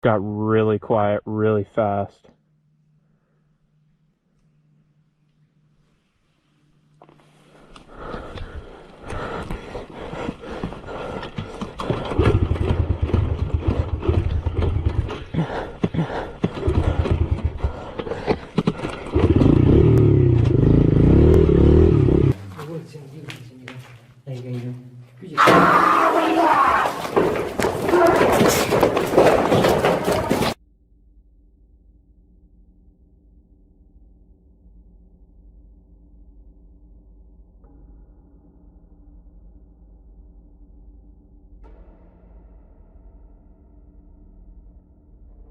got really quiet really fast.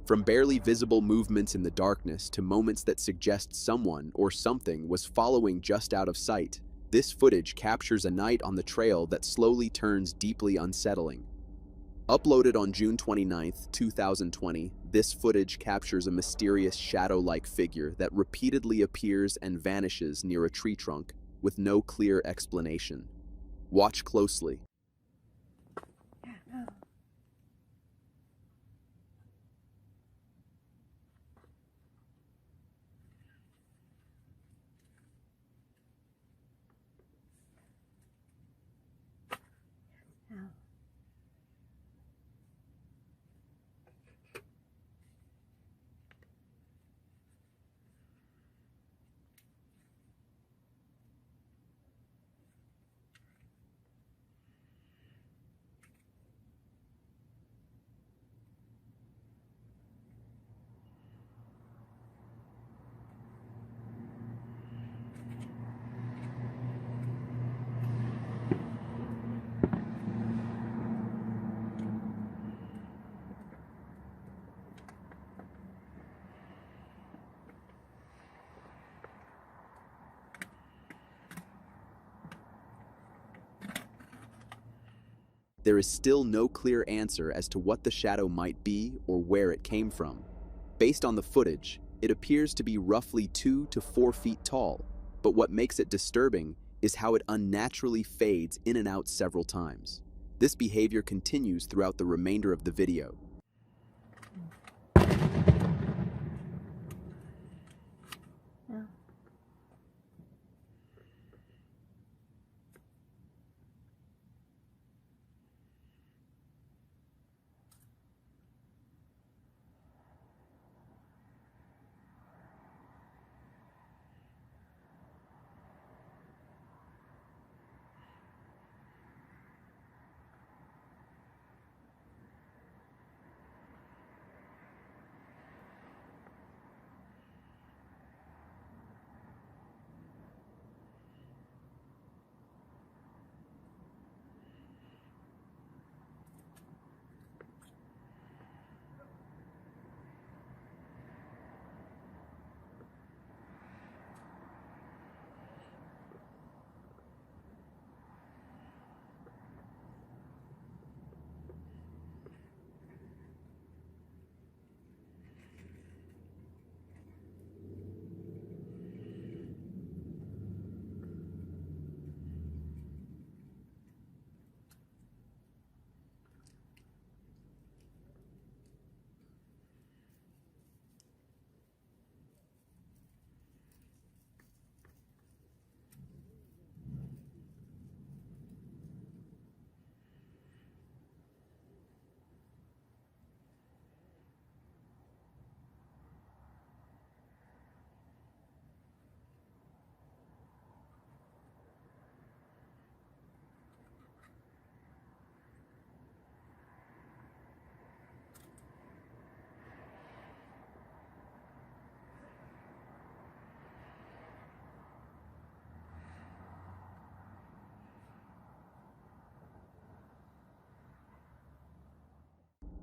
From barely visible movements in the darkness to moments that suggest someone or something was following just out of sight, this footage captures a night on the trail that slowly turns deeply unsettling. Uploaded on June 29, 2020, this footage captures a mysterious shadow-like figure that repeatedly appears and vanishes near a tree trunk with no clear explanation. Watch closely. There is still no clear answer as to what the shadow might be or where it came from. Based on the footage, it appears to be roughly 2 to 4 feet tall, but what makes it disturbing is how it unnaturally fades in and out several times. This behavior continues throughout the remainder of the video.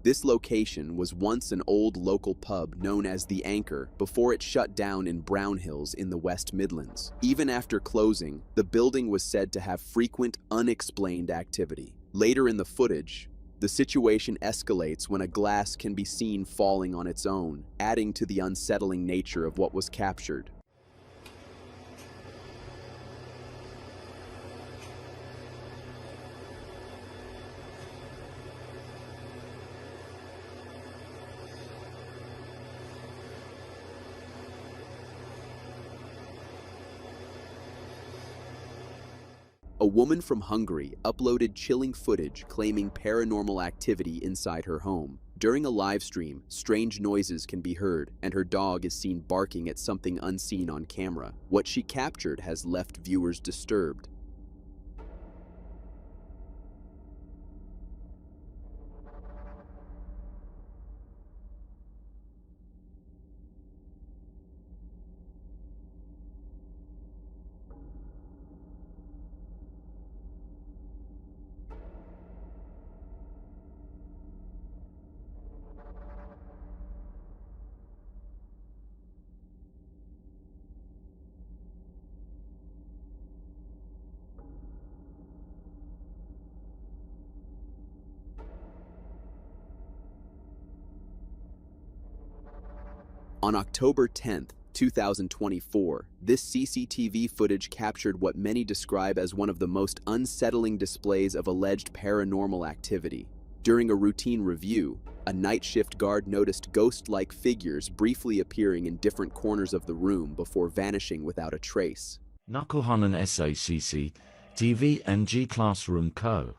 This location was once an old local pub known as The Anchor before it shut down in Brown Hills in the West Midlands. Even after closing, the building was said to have frequent, unexplained activity. Later in the footage, the situation escalates when a glass can be seen falling on its own, adding to the unsettling nature of what was captured. A woman from Hungary uploaded chilling footage claiming paranormal activity inside her home. During a live stream, strange noises can be heard, and her dog is seen barking at something unseen on camera. What she captured has left viewers disturbed. On October 10th, 2024, this CCTV footage captured what many describe as one of the most unsettling displays of alleged paranormal activity. During a routine review, a night shift guard noticed ghost-like figures briefly appearing in different corners of the room before vanishing without a trace. Nakuhanan SACC, TV NG Classroom Co.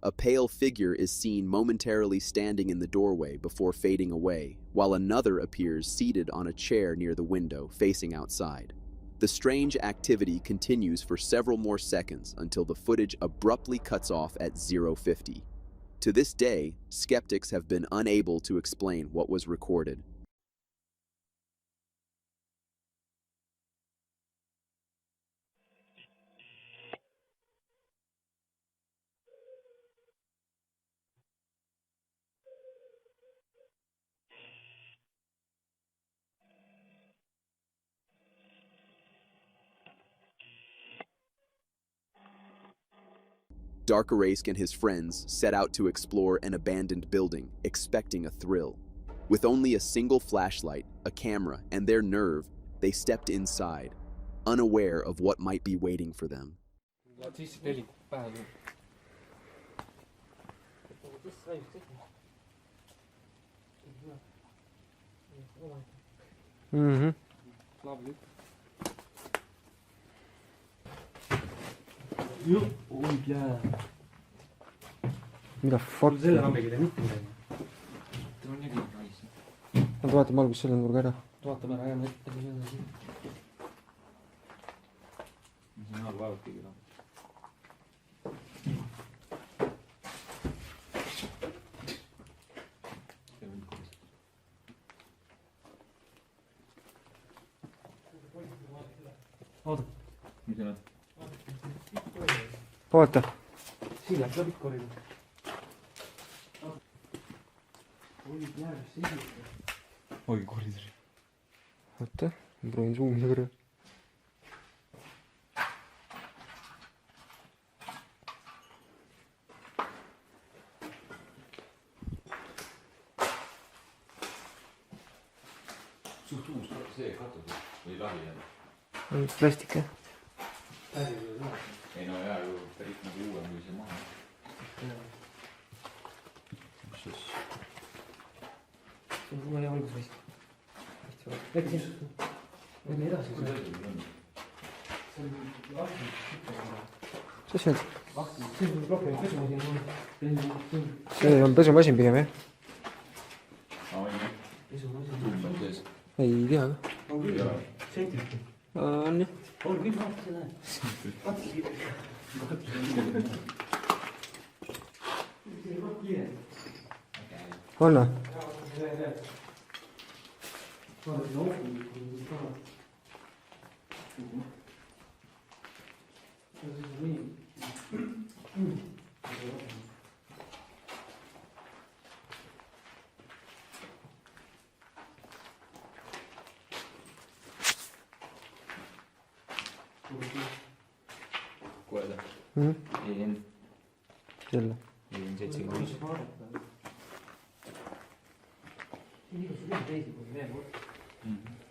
A pale figure is seen momentarily standing in the doorway before fading away, while another appears seated on a chair near the window, facing outside. The strange activity continues for several more seconds until the footage abruptly cuts off at 0:50. To this day, skeptics have been unable to explain what was recorded. Darkarask and his friends set out to explore an abandoned building, expecting a thrill. With only a single flashlight, a camera, and their nerve, they stepped inside, unaware of what might be waiting for them. Mida fuck? Nad vaatame alguses selle nurga ära. vaatame ära, ajame ette või edasi. See on halb vaevalt kõige enam. Oota. Mis on? Oota. Siin läheb läbi koridor. Olid jääb sisult. Oi, koridor. Oota, ma proovin zoomida korra. Suht uus see katus või lahi jääb? On plastik, jah? Ei no jaa, ju päris nagu uuem kui see maha. Mis siis? See on hea valgusvõist. Läbi siin. Läbi edasi. Mis see on? See on rohkem pesumasin. See on pesumasin pigem, jah? Pesumasin. Ei tea, aga. On küll, sentilgi. On jah. On küll, vaata see näeb. Katsi kiire. On või? Kuuleda? EN. Jälle. EN 75.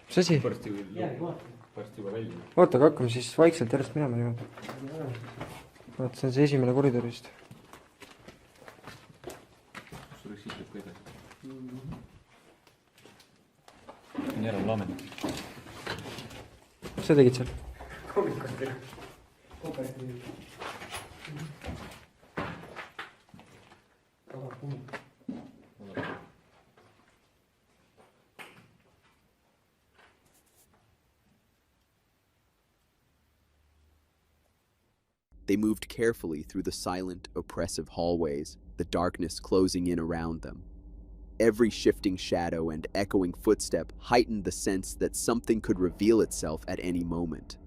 mis asi? Varsti juba välja. oota, aga hakkame siis vaikselt järjest minema niimoodi. vaata, see on see esimene koridor vist. Kus oleks siis lõpp ka edasi? On järel laamendus. mis sa tegid seal? They moved carefully through the silent, oppressive hallways, the darkness closing in around them. Every shifting shadow and echoing footstep heightened the sense that something could reveal itself at any moment.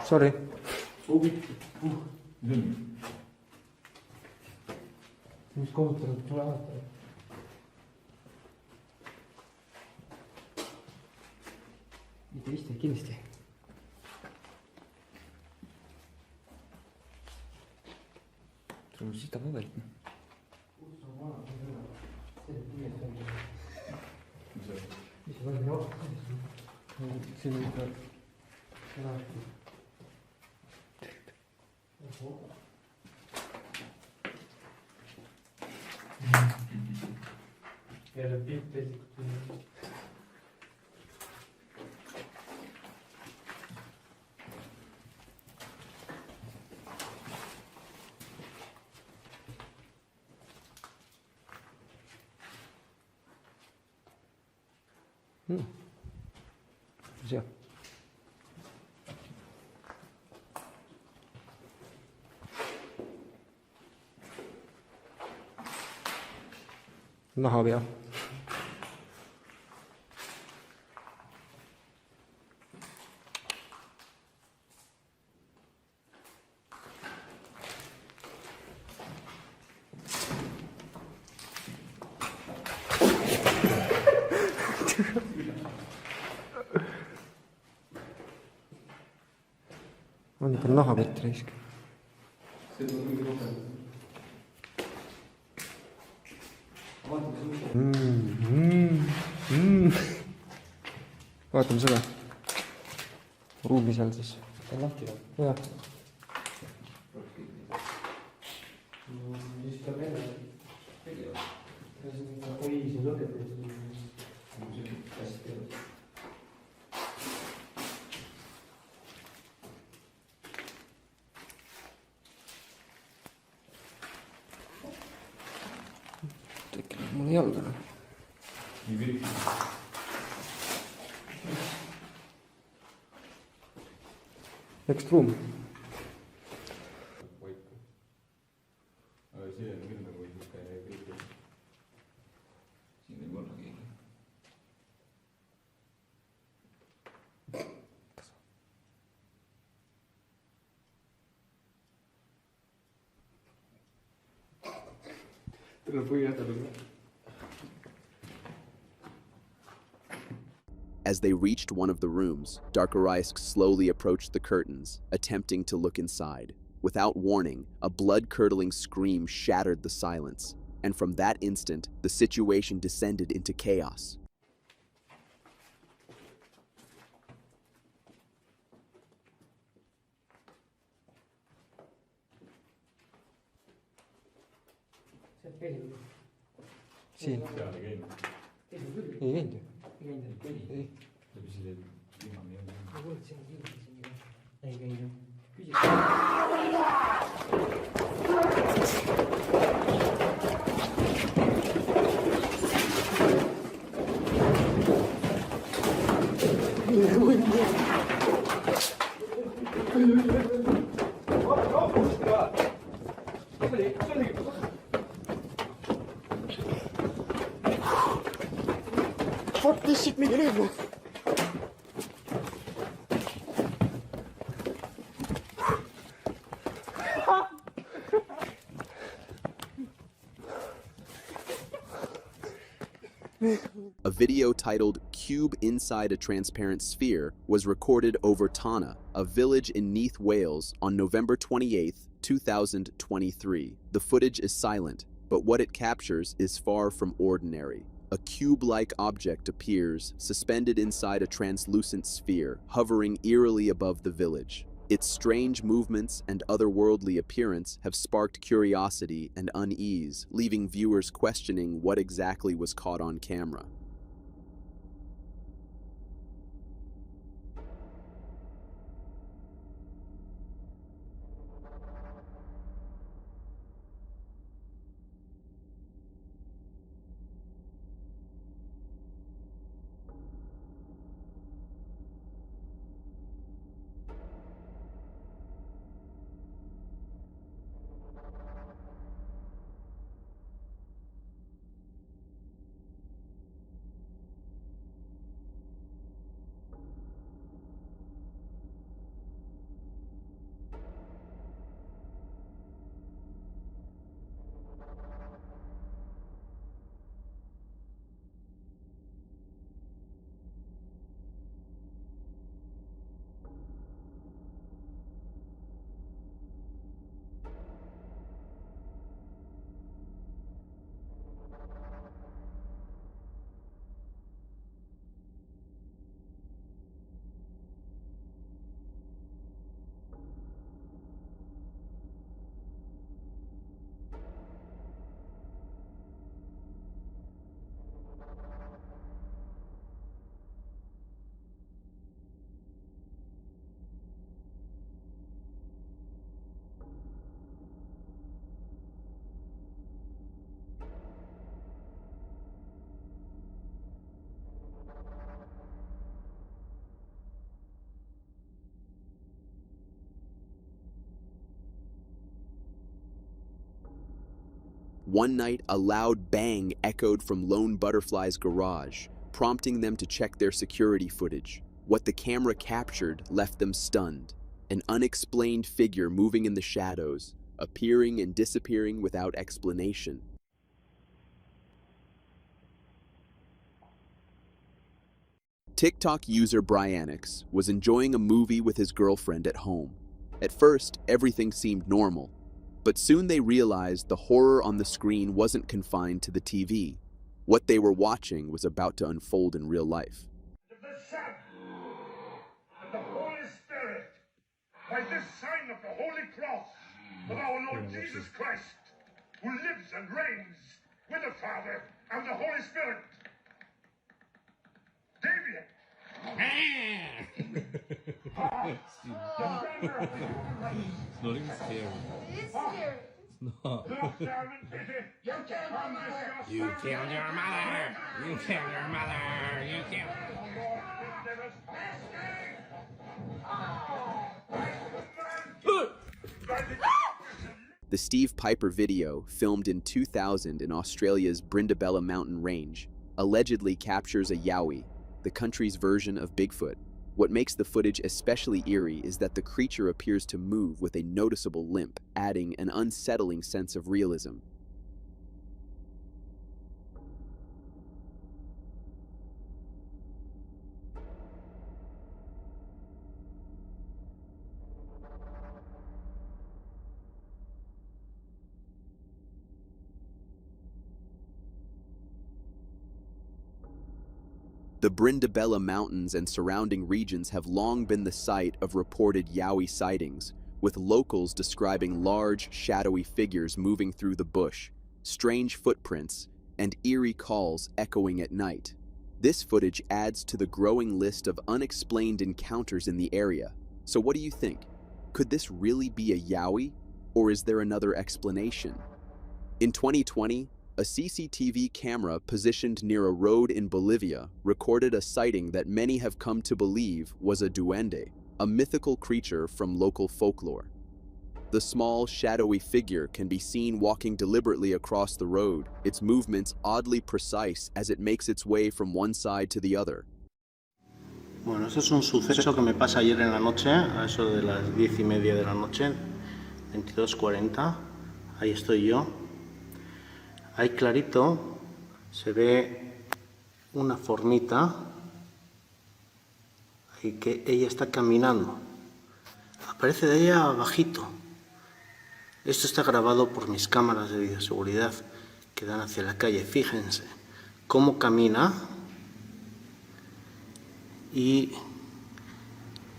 Sorry. mis kohutanud tule vaata. mitte vist kindlasti. sul on sita vabelt. mis see valmi oot? siin on ikka jälle pilt esitatud. see. nahavea. on ikka nahavett raisk. vaatame seda ruumi seal siis. see on lahti või? jah. siis peab enne. oi, see lõpetab. tekib mulle jalga. Next room. aga see on küll nagu niisugune kõik. siin võib olla keegi. tuleb põhjätada. As they reached one of the rooms, Darkarisk slowly approached the curtains, attempting to look inside. Without warning, a blood-curdling scream shattered the silence, and from that instant, the situation descended into chaos. siin. seal ei käinud. ei käinud ju. ei ei. sa pisid, et viimane ei olnud. ma kuuled, siin on kiiresti. ei käinud. küsi. Fuck this shit, minge nüüd. A video titled Cube Inside a Transparent Sphere was recorded over Tana, a village in Neath, Wales, on November 28, 2023. The footage is silent, but what it captures is far from ordinary. A cube-like object appears, suspended inside a translucent sphere, hovering eerily above the village. Its strange movements and otherworldly appearance have sparked curiosity and unease, leaving viewers questioning what exactly was caught on camera. One night, a loud bang echoed from Lone Butterfly's garage, prompting them to check their security footage. What the camera captured left them stunned. An unexplained figure moving in the shadows, appearing and disappearing without explanation. TikTok user Bryanix was enjoying a movie with his girlfriend at home. At first, everything seemed normal. But soon they realized the horror on the screen wasn't confined to the TV. What they were watching was about to unfold in real life. The Son and the Holy Spirit, by this sign of the Holy Cross of our Lord Jesus Christ, who lives and reigns with the Father and the Holy Spirit. Damien! It's not even scary. It is scary. No. Look down and pity. You killed my mother. You killed your mother! You killed your mother! You killed... The Steve Piper video, filmed in 2000 in Australia's Brindabella mountain range, allegedly captures a yowie, the country's version of Bigfoot. What makes the footage especially eerie is that the creature appears to move with a noticeable limp, adding an unsettling sense of realism. The Brindabella Mountains and surrounding regions have long been the site of reported yowie sightings, with locals describing large, shadowy figures moving through the bush, strange footprints, and eerie calls echoing at night. This footage adds to the growing list of unexplained encounters in the area. So what do you think? Could this really be a yowie, or is there another explanation? In 2020, a CCTV camera positioned near a road in Bolivia recorded a sighting that many have come to believe was a duende, a mythical creature from local folklore. The small, shadowy figure can be seen walking deliberately across the road, its movements oddly precise as it makes its way from one side to the other. Bueno, eso es un suceso que me pasa ayer en la noche, a eso de las 10:30 de la noche, 22:40. Ahí estoy yo. Ahí clarito se ve una formita y que ella está caminando. Aparece de ella bajito. Esto está grabado por mis cámaras de videoseguridad que dan hacia la calle. Fíjense cómo camina y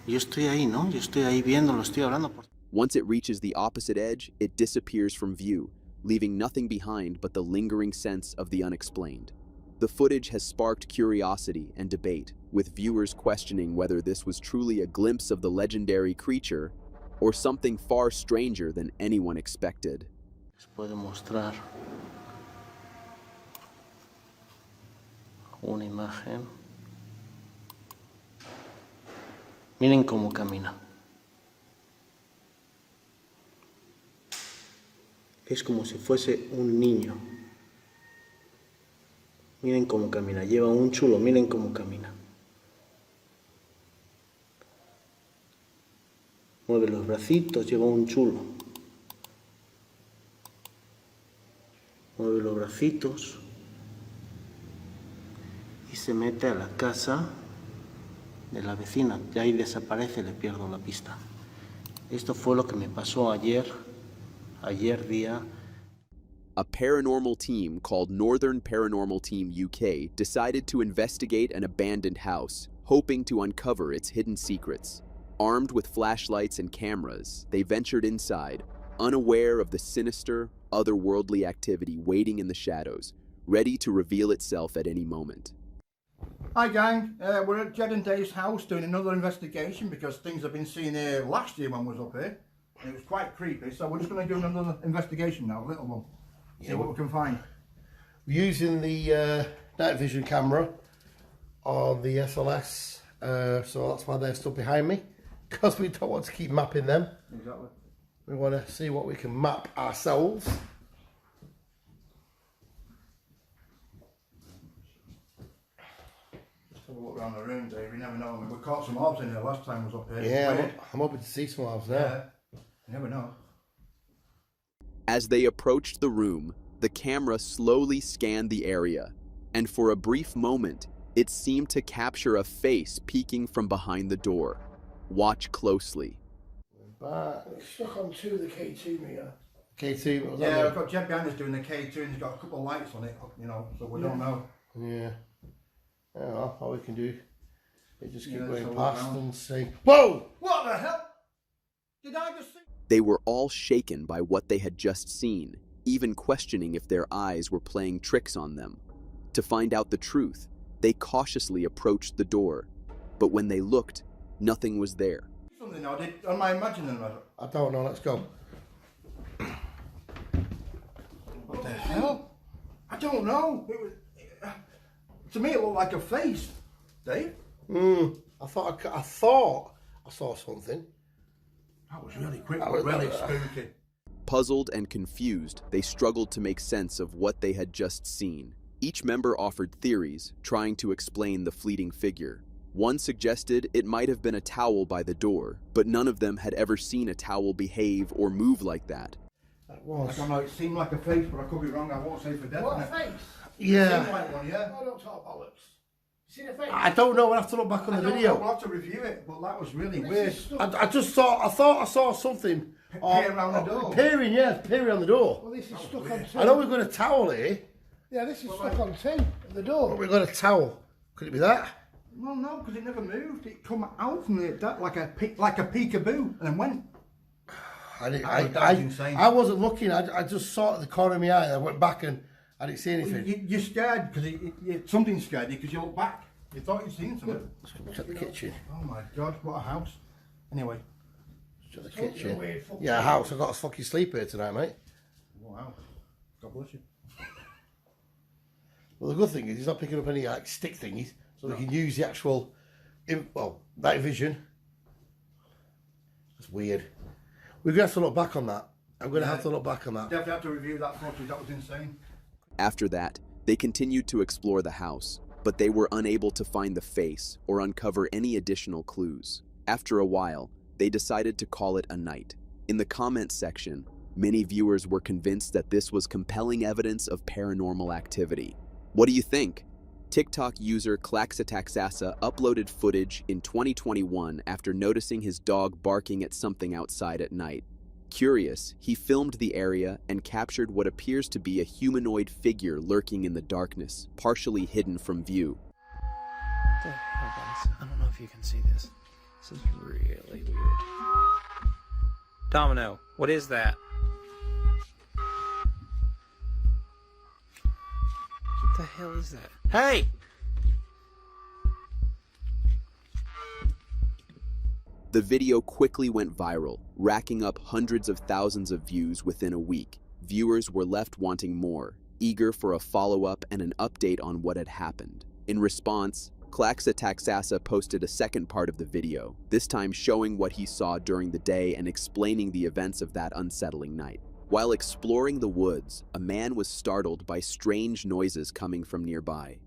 yo estoy ahí, ¿no? Yo estoy ahí viéndolo, estoy hablando. Once it reaches the opposite edge, it disappears from view, leaving nothing behind but the lingering sense of the unexplained. The footage has sparked curiosity and debate, with viewers questioning whether this was truly a glimpse of the legendary creature or something far stranger than anyone expected. Les puedo mostrar una imagen. Miren cómo camina. Es como si fuese un niño. Miren cómo camina. Lleva un chulo. Miren cómo camina. Mueve los bracitos. Lleva un chulo. Mueve los bracitos. Y se mete a la casa de la vecina. Y ahí desaparece. Le pierdo la pista. Esto fue lo que me pasó ayer día. A paranormal team called Northern Paranormal Team UK decided to investigate an abandoned house, hoping to uncover its hidden secrets. Armed with flashlights and cameras, they ventured inside, unaware of the sinister, otherworldly activity waiting in the shadows, ready to reveal itself at any moment. Hi gang, we're at Jed and Dave's house doing another investigation because things have been seen here last year when we was up here. And it was quite creepy, so we're just going to do another investigation now, a little one. See what we can find. We're using the night vision camera on the SLS, so that's why they're stood behind me, because we don't want to keep mapping them. Exactly. We want to see what we can map ourselves. Just have a look around the room, Dave, you never know. We caught some orbs in here last time we was up here. Yeah, I'm hoping to see some ours now. Yeah, you never know. As they approached the room, the camera slowly scanned the area, and for a brief moment, it seemed to capture a face peeking from behind the door. Watch closely. But It's stuck on two of the K2 meter. K2, what was Yeah, that? we've got Jed behind us doing the K2 and he's got a couple of lights on it, you know, so we don't know. Yeah. Well, all we can do is just keep Yeah, going so past now- and say, whoa! What the hell? Did I just see? They were all shaken by what they had just seen, even questioning if their eyes were playing tricks on them. To find out the truth, they cautiously approached the door, but when they looked, nothing was there. Something now, am I imagining that? I don't know, let's go. What the hell? I don't know. It was, to me, it looked like a face, Dave. I thought I saw something. That was really quick, That was- really spooky. Puzzled and confused, they struggled to make sense of what they had just seen. Each member offered theories, trying to explain the fleeting figure. One suggested it might have been a towel by the door, but none of them had ever seen a towel behave or move like that. That I was. don't know, it seemed like a face, but I could be wrong. I won't say for What definite. a face! It Yeah. seemed like one, yeah. I don't talk bollocks. See the face? I don't know, we'll have to look back on I the don't know, video. we'll have to review it, but that was really This weird. is stuck- I thought I saw something. Peer around the door. Peering, yeah, peering on the door. Well, this is stuck on two. I know we've got a towel here, Yeah, this is stuck on two at the but door. we've got a towel. Could it be that? Well, no, because it never moved. It come out from that like a peekaboo, and then went. That was insane. I wasn't looking. I just saw it at the corner of my eye. And I went back and I didn't see anything. You're scared because something scared you because you look back. You thought you'd seen something. Let's go check the kitchen. Oh my God, what a house. Anyway, Check the Something kitchen. weird fucking- Yeah, house. I got a fucking sleep here tonight, mate. wow. God bless you. Well, the good thing is he's not picking up any like stick thingies, so we can use the actual, night vision. That's weird. We're gonna have to look back on that. I'm gonna have to look back on that. Definitely have to review that footage. That was insane. After that, they continued to explore the house, but they were unable to find the face or uncover any additional clues. After a while, they decided to call it a night. In the comments section, many viewers were convinced that this was compelling evidence of paranormal activity. What do you think? TikTok user Klaxataxasa uploaded footage in 2021 after noticing his dog barking at something outside at night. Curious, he filmed the area and captured what appears to be a humanoid figure lurking in the darkness, partially hidden from view. What the hell, guys? I don't know if you can see this. This is really weird. Domino, what is that? What the hell is that? Hey! The video quickly went viral, racking up hundreds of thousands of views within a week. Viewers were left wanting more, eager for a follow-up and an update on what had happened. In response, Klaxataxasa posted a second part of the video, this time showing what he saw during the day and explaining the events of that unsettling night. While exploring the woods, a man was startled by strange noises coming from nearby.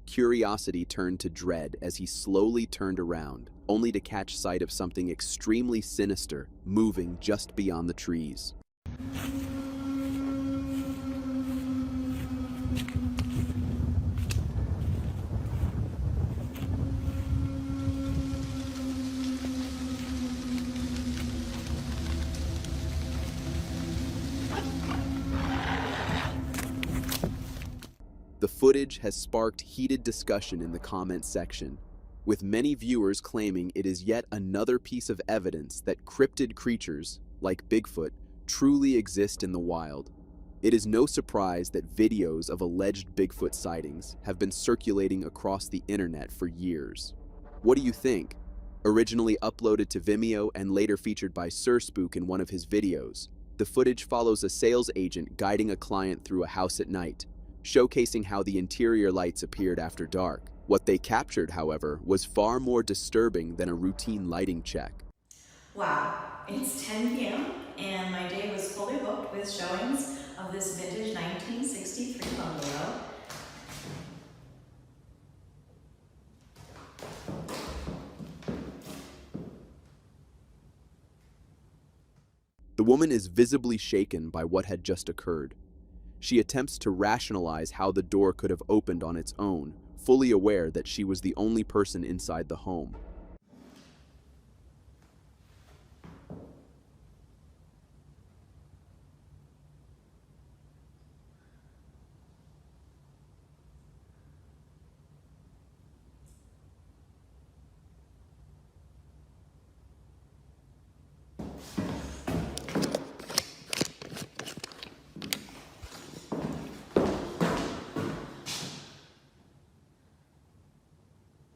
Curiosity turned to dread as he slowly turned around, only to catch sight of something extremely sinister moving just beyond the trees. The footage has sparked heated discussion in the comments section, with many viewers claiming it is yet another piece of evidence that cryptid creatures, like Bigfoot, truly exist in the wild. It is no surprise that videos of alleged Bigfoot sightings have been circulating across the internet for years. What do you think? Originally uploaded to Vimeo and later featured by Sir Spook in one of his videos, the footage follows a sales agent guiding a client through a house at night, showcasing how the interior lights appeared after dark. What they captured, however, was far more disturbing than a routine lighting check. Wow, it's 10 p.m. and my day was fully booked with showings of this vintage 1963 bungalow. The woman is visibly shaken by what had just occurred. She attempts to rationalize how the door could have opened on its own, fully aware that she was the only person inside the home.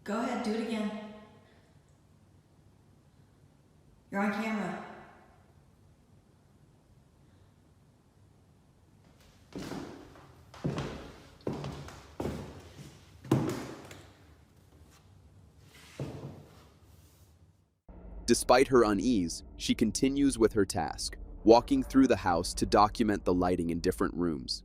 Go ahead, do it again. You're on camera. Despite her unease, she continues with her task, walking through the house to document the lighting in different rooms.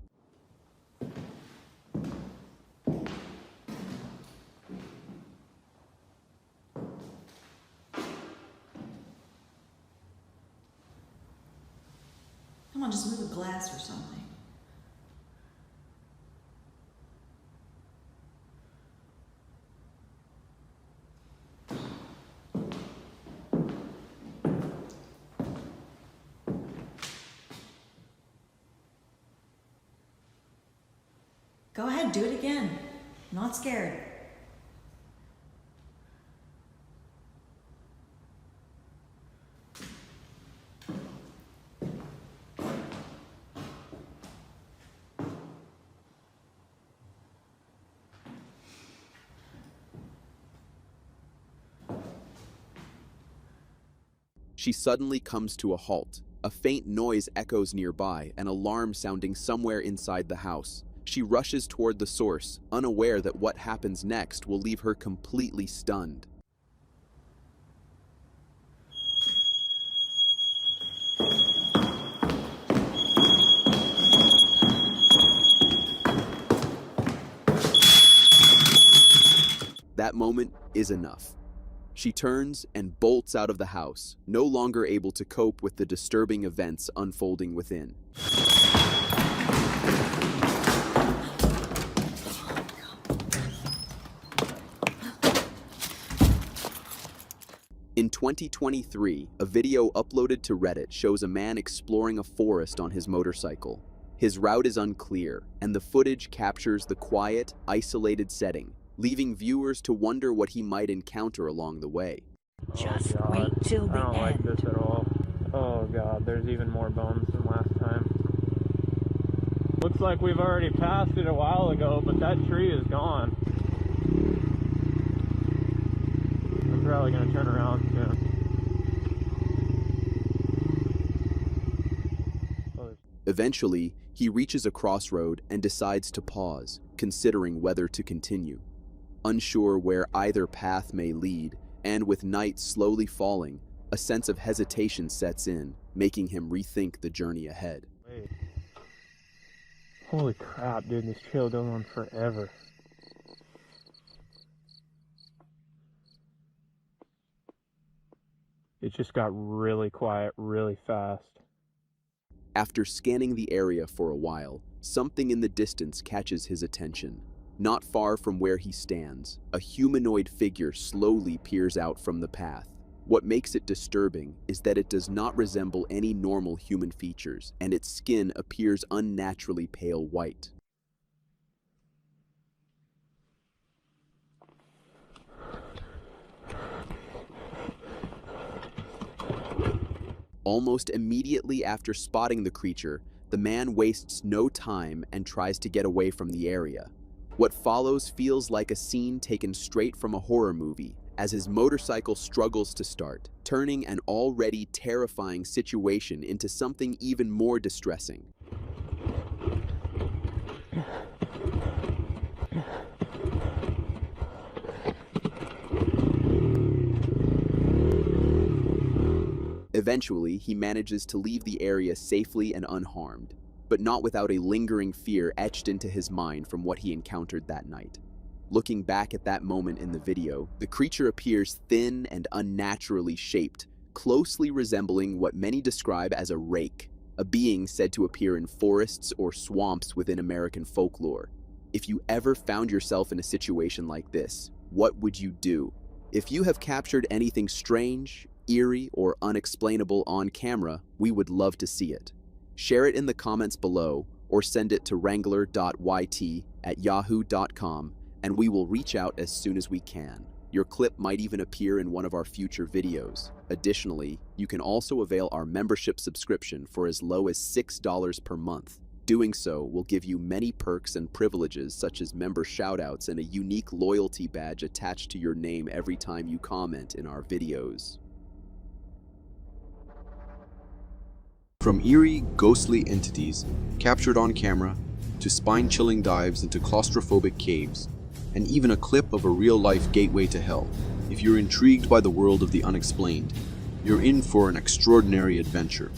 Come on, just move a glass or something. Go ahead, do it again. I'm not scared. She suddenly comes to a halt. A faint noise echoes nearby, an alarm sounding somewhere inside the house. She rushes toward the source, unaware that what happens next will leave her completely stunned. That moment is enough. She turns and bolts out of the house, no longer able to cope with the disturbing events unfolding within. In 2023, a video uploaded to Reddit shows a man exploring a forest on his motorcycle. His route is unclear, and the footage captures the quiet, isolated setting, leaving viewers to wonder what he might encounter along the way. Just wait till the end. I don't like this at all. Oh god, there's even more bones than last time. Looks like we've already passed it a while ago, but that tree is gone. I'm probably going to turn around soon. Eventually, he reaches a crossroad and decides to pause, considering whether to continue. Unsure where either path may lead, and with night slowly falling, a sense of hesitation sets in, making him rethink the journey ahead. Wait. Holy crap, dude, this trail goes on forever. It just got really quiet really fast. After scanning the area for a while, something in the distance catches his attention. Not far from where he stands, a humanoid figure slowly peers out from the path. What makes it disturbing is that it does not resemble any normal human features, and its skin appears unnaturally pale white. Almost immediately after spotting the creature, the man wastes no time and tries to get away from the area. What follows feels like a scene taken straight from a horror movie, as his motorcycle struggles to start, turning an already terrifying situation into something even more distressing. Eventually, he manages to leave the area safely and unharmed, but not without a lingering fear etched into his mind from what he encountered that night. Looking back at that moment in the video, the creature appears thin and unnaturally shaped, closely resembling what many describe as a rake, a being said to appear in forests or swamps within American folklore. If you ever found yourself in a situation like this, what would you do? If you have captured anything strange, eerie, or unexplainable on camera, we would love to see it. Share it in the comments below or send it to wrangler.yt@yahoo.com and we will reach out as soon as we can. Your clip might even appear in one of our future videos. Additionally, you can also avail our membership subscription for as low as $6 per month. Doing so will give you many perks and privileges such as member shoutouts and a unique loyalty badge attached to your name every time you comment in our videos. From eerie, ghostly entities captured on camera, to spine-chilling dives into claustrophobic caves, and even a clip of a real-life gateway to hell. If you're intrigued by the world of the unexplained, you're in for an extraordinary adventure.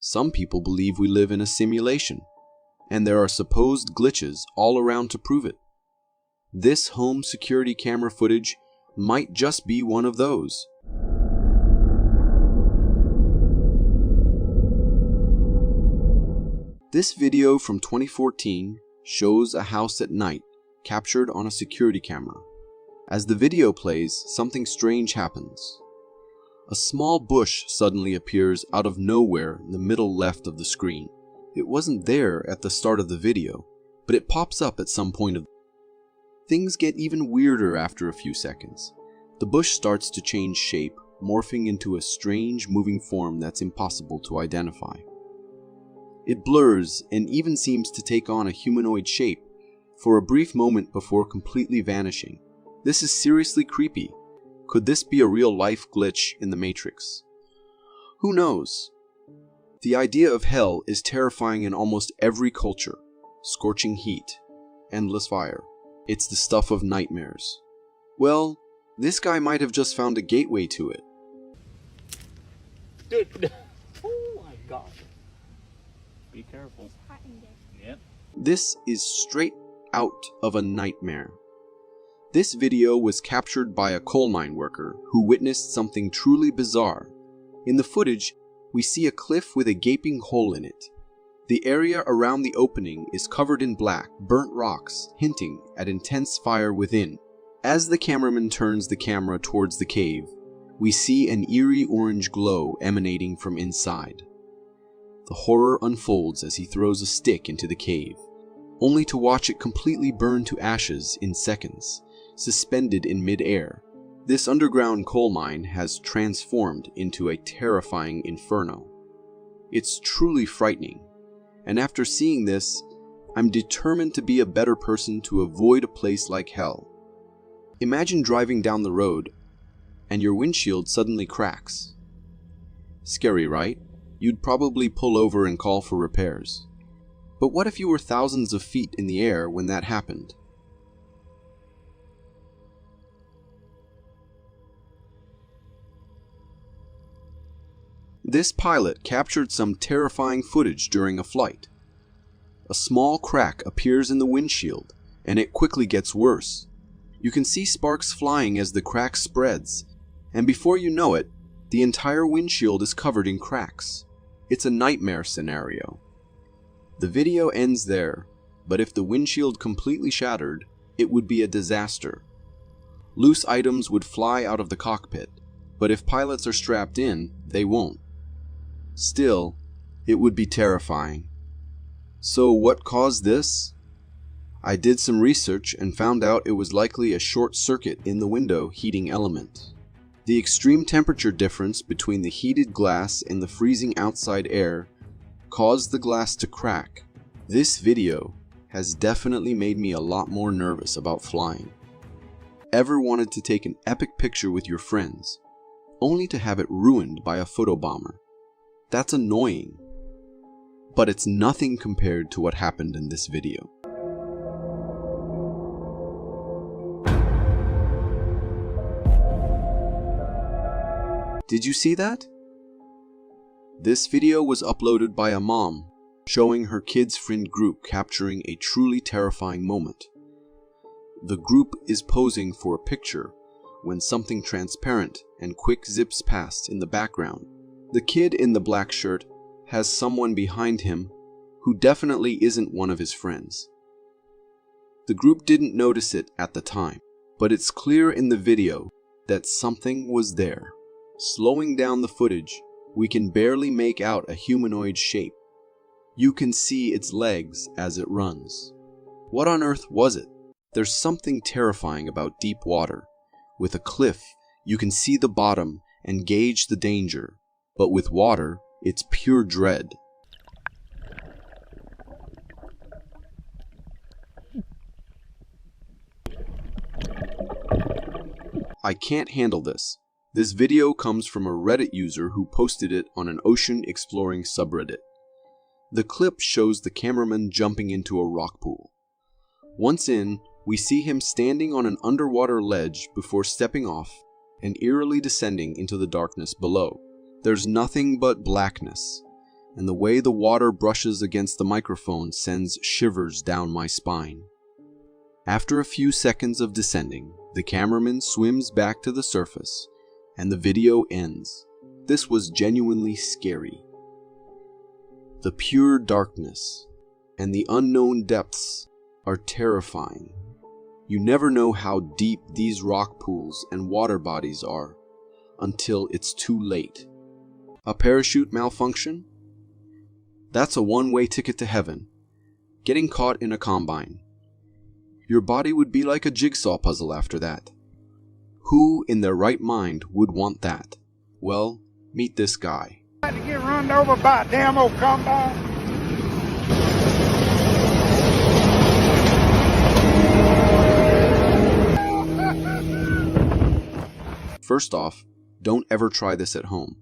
Some people believe we live in a simulation, and there are supposed glitches all around to prove it. This home security camera footage might just be one of those. This video from 2014 shows a house at night captured on a security camera. As the video plays, something strange happens. A small bush suddenly appears out of nowhere in the middle left of the screen. It wasn't there at the start of the video, but it pops up at some point of. Things get even weirder after a few seconds. The bush starts to change shape, morphing into a strange moving form that's impossible to identify. It blurs and even seems to take on a humanoid shape for a brief moment before completely vanishing. This is seriously creepy. Could this be a real-life glitch in the Matrix? Who knows? The idea of hell is terrifying in almost every culture. Scorching heat, endless fire. It's the stuff of nightmares. Well, this guy might have just found a gateway to it. Dude, oh my god. Be careful. Yep. This is straight out of a nightmare. This video was captured by a coal mine worker who witnessed something truly bizarre. In the footage, we see a cliff with a gaping hole in it. The area around the opening is covered in black, burnt rocks, hinting at intense fire within. As the cameraman turns the camera towards the cave, we see an eerie orange glow emanating from inside. The horror unfolds as he throws a stick into the cave, only to watch it completely burn to ashes in seconds, suspended in mid-air. This underground coal mine has transformed into a terrifying inferno. It's truly frightening, and after seeing this, I'm determined to be a better person to avoid a place like hell. Imagine driving down the road and your windshield suddenly cracks. Scary, right? You'd probably pull over and call for repairs. But what if you were thousands of feet in the air when that happened? This pilot captured some terrifying footage during a flight. A small crack appears in the windshield, and it quickly gets worse. You can see sparks flying as the crack spreads, and before you know it, the entire windshield is covered in cracks. It's a nightmare scenario. The video ends there, but if the windshield completely shattered, it would be a disaster. Loose items would fly out of the cockpit, but if pilots are strapped in, they won't. Still, it would be terrifying. So what caused this? I did some research and found out it was likely a short circuit in the window heating element. The extreme temperature difference between the heated glass and the freezing outside air caused the glass to crack. This video has definitely made me a lot more nervous about flying. Ever wanted to take an epic picture with your friends, only to have it ruined by a photobomber? That's annoying. But it's nothing compared to what happened in this video. Did you see that? This video was uploaded by a mom, showing her kids' friend group capturing a truly terrifying moment. The group is posing for a picture when something transparent and quick zips past in the background. The kid in the black shirt has someone behind him who definitely isn't one of his friends. The group didn't notice it at the time, but it's clear in the video that something was there. Slowing down the footage, we can barely make out a humanoid shape. You can see its legs as it runs. What on earth was it? There's something terrifying about deep water. With a cliff, you can see the bottom and gauge the danger, but with water, it's pure dread. I can't handle this. This video comes from a Reddit user who posted it on an ocean exploring subreddit. The clip shows the cameraman jumping into a rock pool. Once in, we see him standing on an underwater ledge before stepping off and eerily descending into the darkness below. There's nothing but blackness, and the way the water brushes against the microphone sends shivers down my spine. After a few seconds of descending, the cameraman swims back to the surface, and the video ends. This was genuinely scary. The pure darkness and the unknown depths are terrifying. You never know how deep these rock pools and water bodies are until it's too late. A parachute malfunction? That's a one-way ticket to heaven. Getting caught in a combine. Your body would be like a jigsaw puzzle after that. Who in their right mind would want that? Well, meet this guy. To get run over by a damn old combine. First off, don't ever try this at home.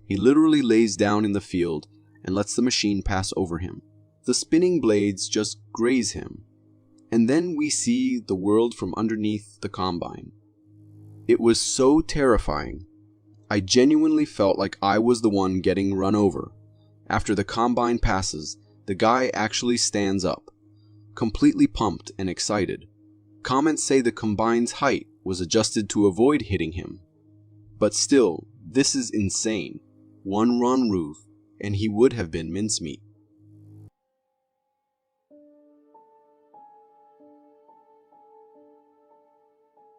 He literally lays down in the field and lets the machine pass over him. The spinning blades just graze him. And then we see the world from underneath the combine. It was so terrifying. I genuinely felt like I was the one getting run over. After the combine passes, the guy actually stands up, completely pumped and excited. Comments say the combine's height was adjusted to avoid hitting him. But still, this is insane. One wrong move, and he would have been mincemeat.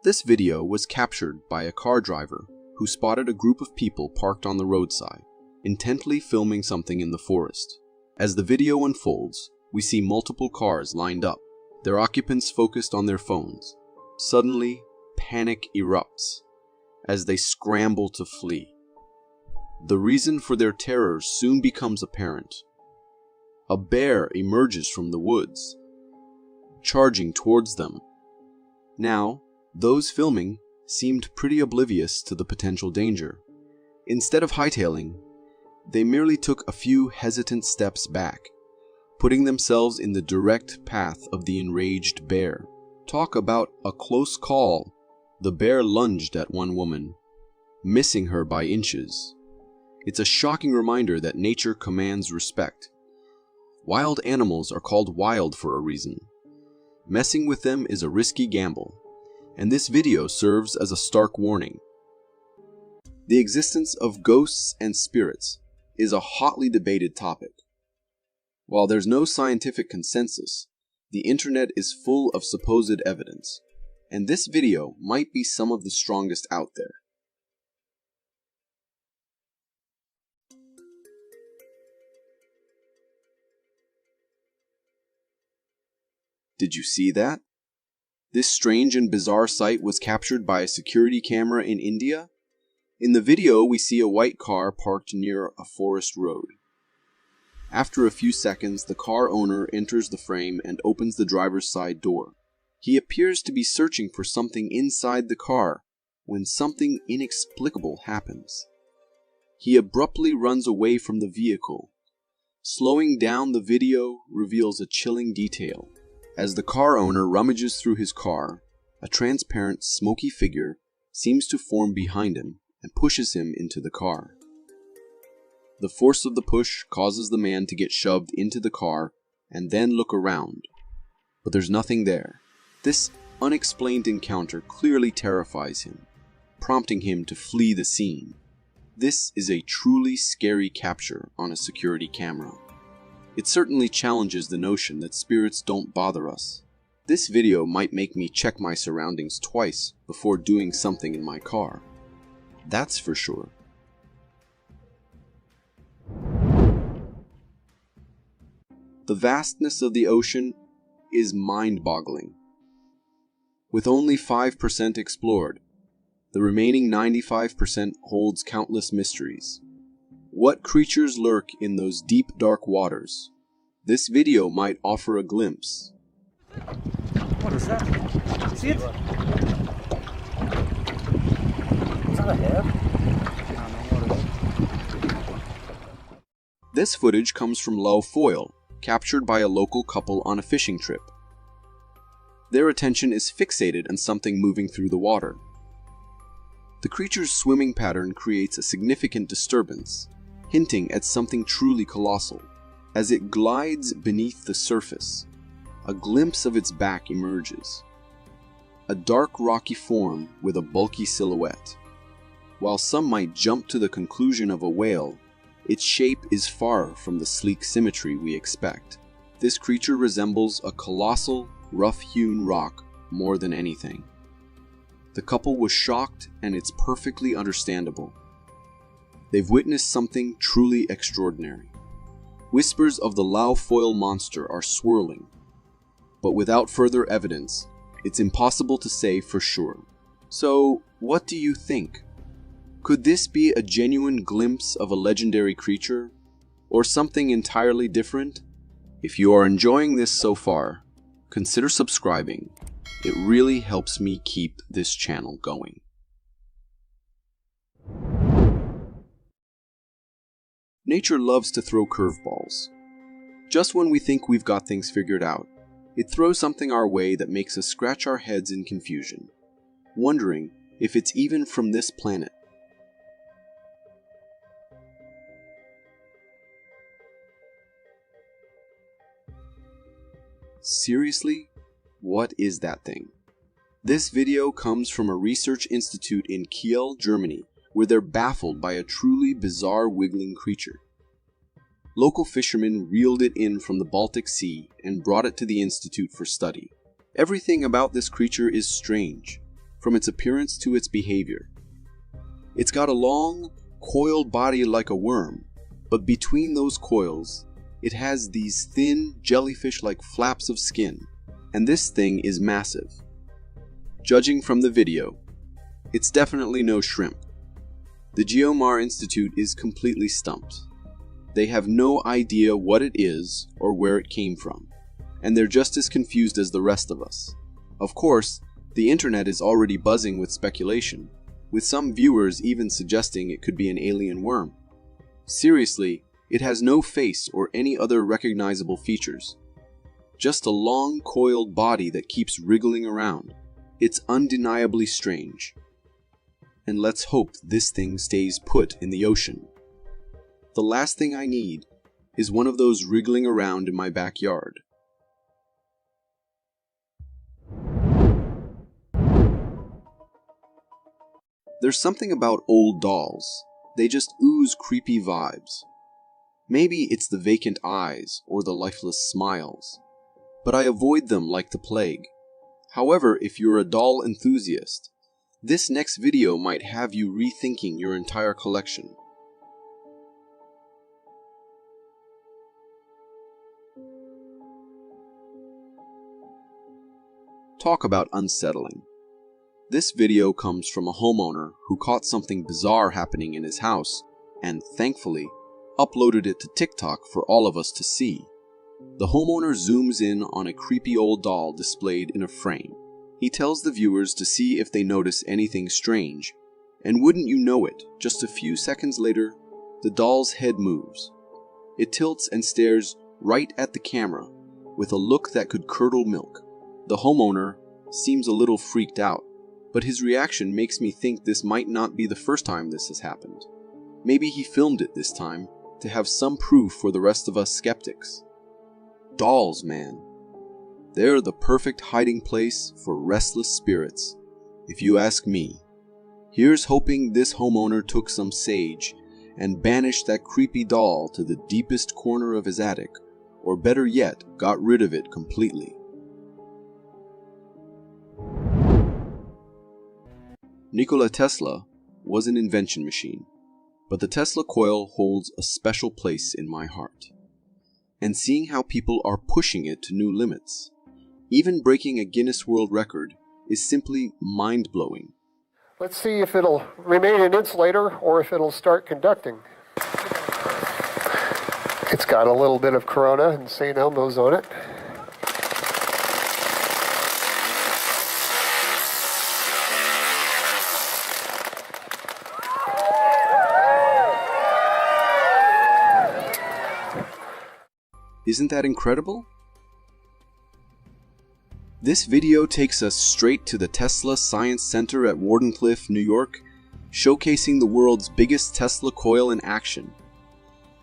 This video was captured by a car driver who spotted a group of people parked on the roadside, intently filming something in the forest. As the video unfolds, we see multiple cars lined up, their occupants focused on their phones. Suddenly, panic erupts as they scramble to flee. The reason for their terror soon becomes apparent. A bear emerges from the woods, charging towards them. Now, those filming seemed pretty oblivious to the potential danger. Instead of hightailing, they merely took a few hesitant steps back, putting themselves in the direct path of the enraged bear. Talk about a close call. The bear lunged at one woman, missing her by inches. It's a shocking reminder that nature commands respect. Wild animals are called wild for a reason. Messing with them is a risky gamble, and this video serves as a stark warning. The existence of ghosts and spirits is a hotly debated topic. While there's no scientific consensus, the internet is full of supposed evidence, and this video might be some of the strongest out there. Did you see that? This strange and bizarre sight was captured by a security camera in India. In the video, we see a white car parked near a forest road. After a few seconds, the car owner enters the frame and opens the driver's side door. He appears to be searching for something inside the car when something inexplicable happens. He abruptly runs away from the vehicle. Slowing down the video reveals a chilling detail. As the car owner rummages through his car, a transparent, smoky figure seems to form behind him and pushes him into the car. The force of the push causes the man to get shoved into the car and then look around, but there's nothing there. This unexplained encounter clearly terrifies him, prompting him to flee the scene. This is a truly scary capture on a security camera. It certainly challenges the notion that spirits don't bother us. This video might make me check my surroundings twice before doing something in my car. That's for sure. The vastness of the ocean is mind-boggling. With only 5% explored, the remaining 95% holds countless mysteries. What creatures lurk in those deep, dark waters? This video might offer a glimpse. What is that? See it? Is that a hair? This footage comes from low foil, captured by a local couple on a fishing trip. Their attention is fixated on something moving through the water. The creature's swimming pattern creates a significant disturbance, hinting at something truly colossal. As it glides beneath the surface, a glimpse of its back emerges. A dark rocky form with a bulky silhouette. While some might jump to the conclusion of a whale, its shape is far from the sleek symmetry we expect. This creature resembles a colossal, rough-hewn rock more than anything. The couple was shocked, and it's perfectly understandable. They've witnessed something truly extraordinary. Whispers of the Laofoil monster are swirling, but without further evidence, it's impossible to say for sure. So, what do you think? Could this be a genuine glimpse of a legendary creature, or something entirely different? If you are enjoying this so far, consider subscribing. It really helps me keep this channel going. Nature loves to throw curveballs. Just when we think we've got things figured out, it throws something our way that makes us scratch our heads in confusion, wondering if it's even from this planet. Seriously? What is that thing? This video comes from a research institute in Kiel, Germany, where they're baffled by a truly bizarre wiggling creature. Local fishermen reeled it in from the Baltic Sea and brought it to the institute for study. Everything about this creature is strange. from its appearance to its behavior. It's got a long, coiled body like a worm, but between those coils, it has these thin, jellyfish-like flaps of skin, and this thing is massive. Judging from the video, it's definitely no shrimp. The Geomar Institute is completely stumped. They have no idea what it is or where it came from, and they're just as confused as the rest of us. Of course, the internet is already buzzing with speculation, with some viewers even suggesting it could be an alien worm. Seriously, it has no face or any other recognizable features. Just a long, coiled body that keeps wriggling around. It's undeniably strange. And let's hope this thing stays put in the ocean. The last thing I need is one of those wriggling around in my backyard. There's something about old dolls. They just ooze creepy vibes. Maybe it's the vacant eyes or the lifeless smiles, but I avoid them like the plague. However, if you're a doll enthusiast, this next video might have you rethinking your entire collection. Talk about unsettling. This video comes from a homeowner who caught something bizarre happening in his house and, thankfully, uploaded it to TikTok for all of us to see. The homeowner zooms in on a creepy old doll displayed in a frame. He tells the viewers to see if they notice anything strange, and wouldn't you know it, just a few seconds later, the doll's head moves. It tilts and stares right at the camera with a look that could curdle milk. The homeowner seems a little freaked out, but his reaction makes me think this might not be the first time this has happened. Maybe he filmed it this time to have some proof for the rest of us skeptics. Dolls, man. They're the perfect hiding place for restless spirits, if you ask me. Here's hoping this homeowner took some sage and banished that creepy doll to the deepest corner of his attic, or better yet, got rid of it completely. Nikola Tesla was an invention machine, but the Tesla coil holds a special place in my heart. And seeing how people are pushing it to new limits, even breaking a Guinness World Record, is simply mind-blowing. Let's see if it'll remain an insulator or if it'll start conducting. It's got a little bit of Corona and St. Elmo's on it. Isn't that incredible? This video takes us straight to the Tesla Science Center at Wardenclyffe, New York, showcasing the world's biggest Tesla coil in action.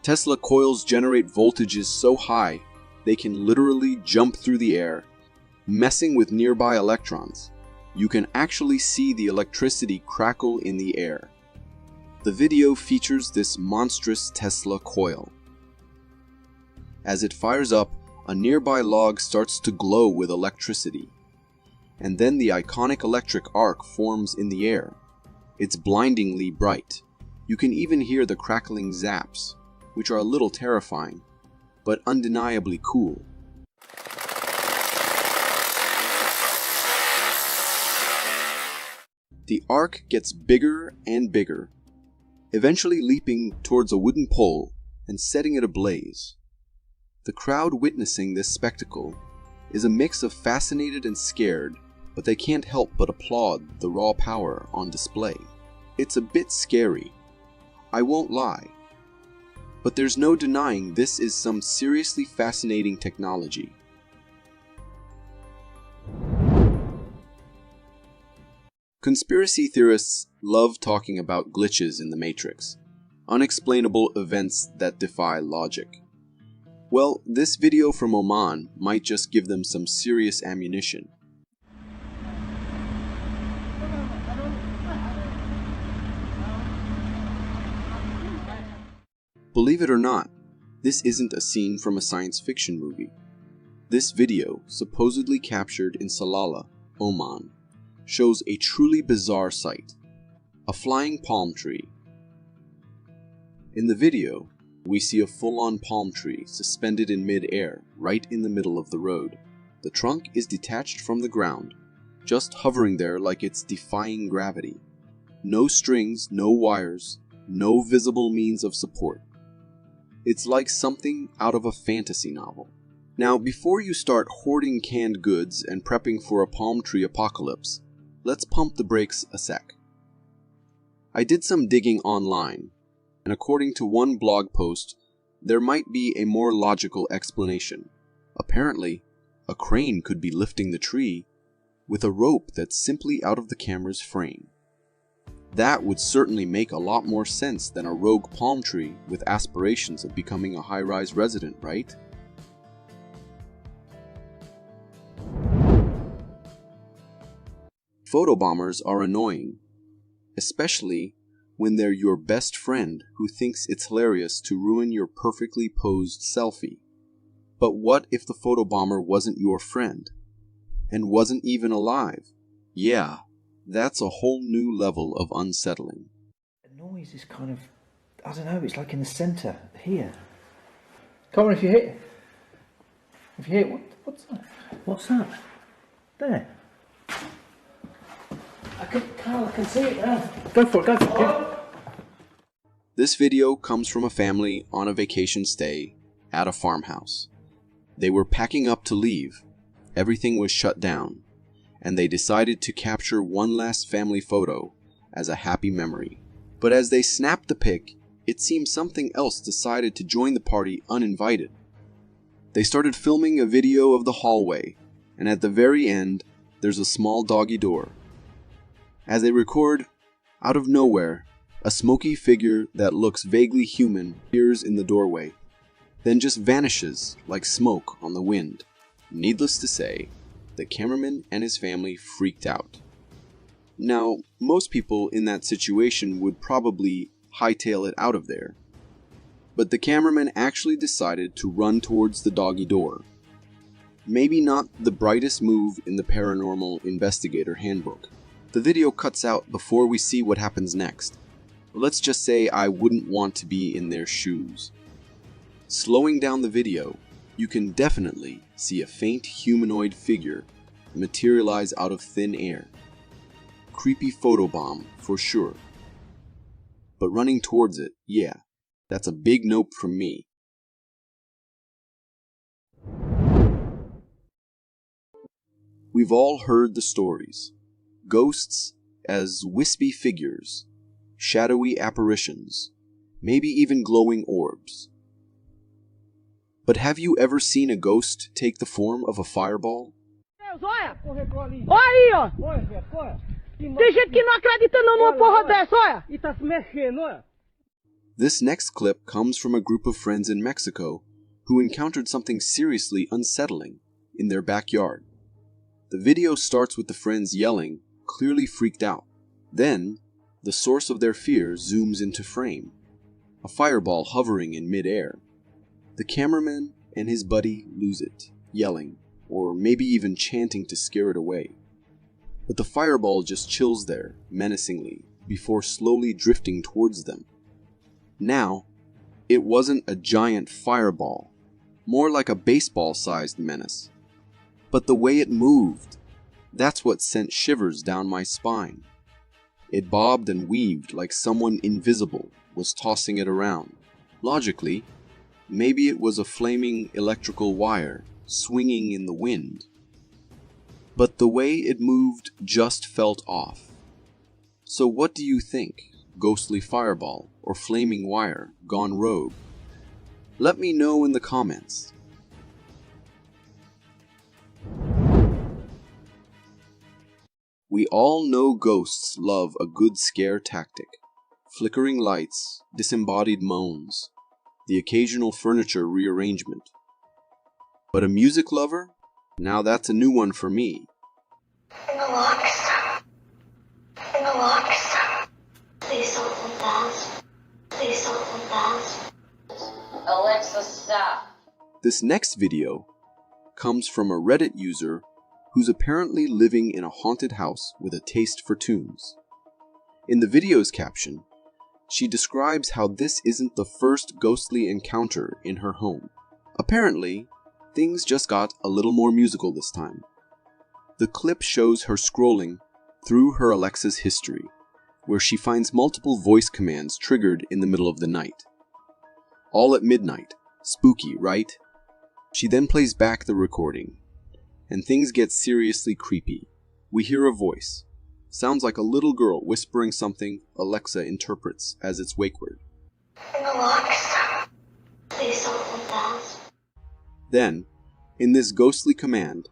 Tesla coils generate voltages so high they can literally jump through the air, messing with nearby electrons. You can actually see the electricity crackle in the air. The video features this monstrous Tesla coil. As it fires up, a nearby log starts to glow with electricity. And then the iconic electric arc forms in the air. It's blindingly bright. You can even hear the crackling zaps, which are a little terrifying, but undeniably cool. The arc gets bigger and bigger, eventually leaping towards a wooden pole and setting it ablaze. The crowd witnessing this spectacle is a mix of fascinated and scared, but they can't help but applaud the raw power on display. It's a bit scary, I won't lie, but there's no denying this is some seriously fascinating technology. Conspiracy theorists love talking about glitches in the Matrix, unexplainable events that defy logic. Well, this video from Oman might just give them some serious ammunition. Believe it or not, this isn't a scene from a science fiction movie. This video, supposedly captured in Salalah, Oman, shows a truly bizarre sight: a flying palm tree. In the video, we see a full-on palm tree suspended in mid-air right in the middle of the road. The trunk is detached from the ground, just hovering there like it's defying gravity. No strings, no wires, no visible means of support. It's like something out of a fantasy novel. Now, before you start hoarding canned goods and prepping for a palm tree apocalypse, let's pump the brakes a sec. I did some digging online, and according to one blog post, there might be a more logical explanation. Apparently, a crane could be lifting the tree with a rope that's simply out of the camera's frame. That would certainly make a lot more sense than a rogue palm tree with aspirations of becoming a high-rise resident, right? Photobombers are annoying, especially when they're your best friend who thinks it's hilarious to ruin your perfectly posed selfie. But what if the photobomber wasn't your friend? And wasn't even alive? Yeah, that's a whole new level of unsettling. The noise is kind of, I don't know, it's like in the centre, here. Come on, if you hit it, what's that? What's that? There. Carl, I can see it now. Go for it, yeah. This video comes from a family on a vacation stay at a farmhouse. They were packing up to leave. Everything was shut down, and they decided to capture one last family photo as a happy memory. But as they snapped the pic, it seems something else decided to join the party uninvited. They started filming a video of the hallway, and at the very end, there's a small doggy door. As they record, out of nowhere, a smoky figure that looks vaguely human appears in the doorway, then just vanishes like smoke on the wind. Needless to say, the cameraman and his family freaked out. Now, most people in that situation would probably hightail it out of there, but the cameraman actually decided to run towards the doggy door. Maybe not the brightest move in the paranormal investigator handbook. The video cuts out before we see what happens next. Let's just say I wouldn't want to be in their shoes. Slowing down the video, you can definitely see a faint humanoid figure materialize out of thin air. Creepy photobomb for sure. But running towards it, yeah, that's a big nope from me. We've all heard the stories. Ghosts as wispy figures, shadowy apparitions, maybe even glowing orbs. But have you ever seen a ghost take the form of a fireball? Olha aí, ó. Tem gente que não acredita não numa porra dessa, olha. E tá se mexendo, olha. This next clip comes from a group of friends in Mexico who encountered something seriously unsettling in their backyard. The video starts with the friends yelling, clearly freaked out. Then, the source of their fear zooms into frame. A fireball hovering in mid-air. The cameraman and his buddy lose it, yelling, or maybe even chanting to scare it away. But the fireball just chills there, menacingly, before slowly drifting towards them. Now, it wasn't a giant fireball, more like a baseball-sized menace. But the way it moved, that's what sent shivers down my spine. It bobbed and weaved like someone invisible was tossing it around. Logically, maybe it was a flaming electrical wire swinging in the wind. But the way it moved just felt off. So what do you think? Ghostly fireball or flaming wire gone rogue? Let me know in the comments. We all know ghosts love a good scare tactic. Flickering lights, disembodied moans, the occasional furniture rearrangement. But a music lover? Now that's a new one for me. In the locks. In the locks. Please don't come fast. Please don't come fast. Alexa, stop. This next video comes from a Reddit user who's apparently living in a haunted house with a taste for tunes. In the video's caption, she describes how this isn't the first ghostly encounter in her home. Apparently, things just got a little more musical this time. The clip shows her scrolling through her Alexa's history, where she finds multiple voice commands triggered in the middle of the night. All at midnight. Spooky, right? She then plays back the recording, and things get seriously creepy. We hear a voice. Sounds like a little girl whispering something Alexa interprets as its wake word. In the locks. Please don't hold that. Then, in this ghostly command,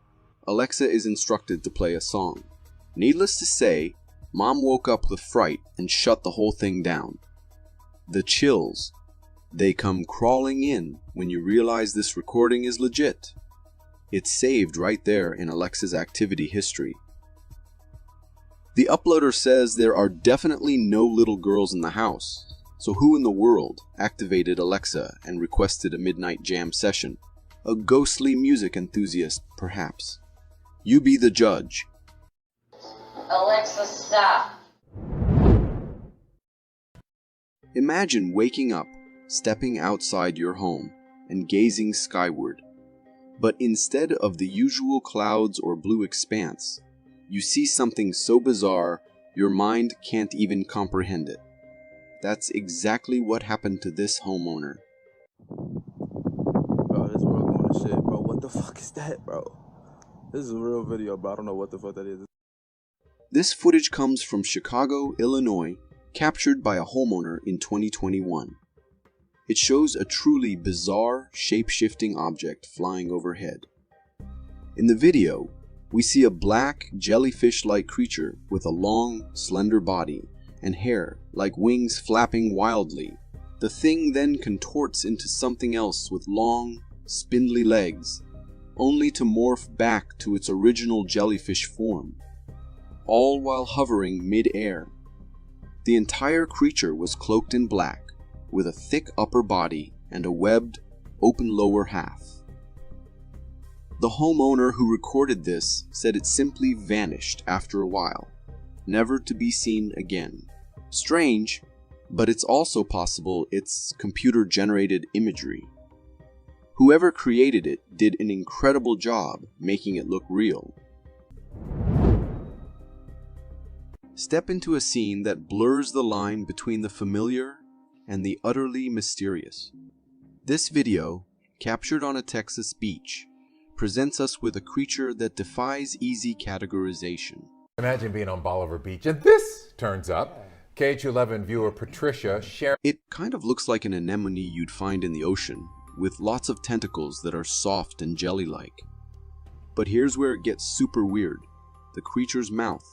Alexa is instructed to play a song. Needless to say, Mom woke up with fright and shut the whole thing down. The chills, they come crawling in when you realize this recording is legit. It's saved right there in Alexa's activity history. The uploader says there are definitely no little girls in the house, so who in the world activated Alexa and requested a midnight jam session? A ghostly music enthusiast, perhaps. You be the judge. Alexa, stop. Imagine waking up, stepping outside your home, and gazing skyward. But instead of the usual clouds or blue expanse, you see something so bizarre your mind can't even comprehend it. That's exactly what happened to this homeowner. Bro, this world going to shit, bro. What the fuck is that, bro? This is a real video, bro. I don't know what the fuck that is. This footage comes from Chicago, Illinois, captured by a homeowner in 2021. It shows a truly bizarre, shape-shifting object flying overhead. In the video, we see a black, jellyfish-like creature with a long, slender body and hair like wings flapping wildly. The thing then contorts into something else with long, spindly legs, only to morph back to its original jellyfish form, all while hovering mid-air. The entire creature was cloaked in black, with a thick upper body and a webbed, open lower half. The homeowner who recorded this said it simply vanished after a while, never to be seen again. Strange, but it's also possible it's computer-generated imagery. Whoever created it did an incredible job making it look real. Step into a scene that blurs the line between the familiar and the utterly mysterious. This video, captured on a Texas beach, presents us with a creature that defies easy categorization. Imagine being on Bolivar Beach and this turns up. KH11 viewer Patricia shared. It kind of looks like an anemone you'd find in the ocean, with lots of tentacles that are soft and jelly-like. But here's where it gets super weird. The creature's mouth.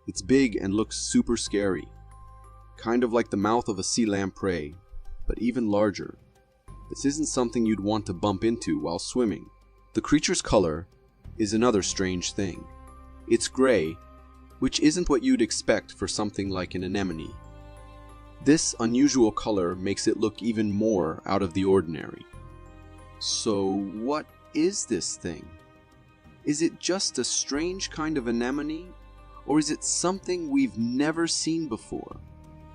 It's big and looks super scary. Kind of like the mouth of a sea lamprey, but even larger. This isn't something you'd want to bump into while swimming. The creature's color is another strange thing. It's gray, which isn't what you'd expect for something like an anemone. This unusual color makes it look even more out of the ordinary. So what is this thing? Is it just a strange kind of anemone? Or is it something we've never seen before?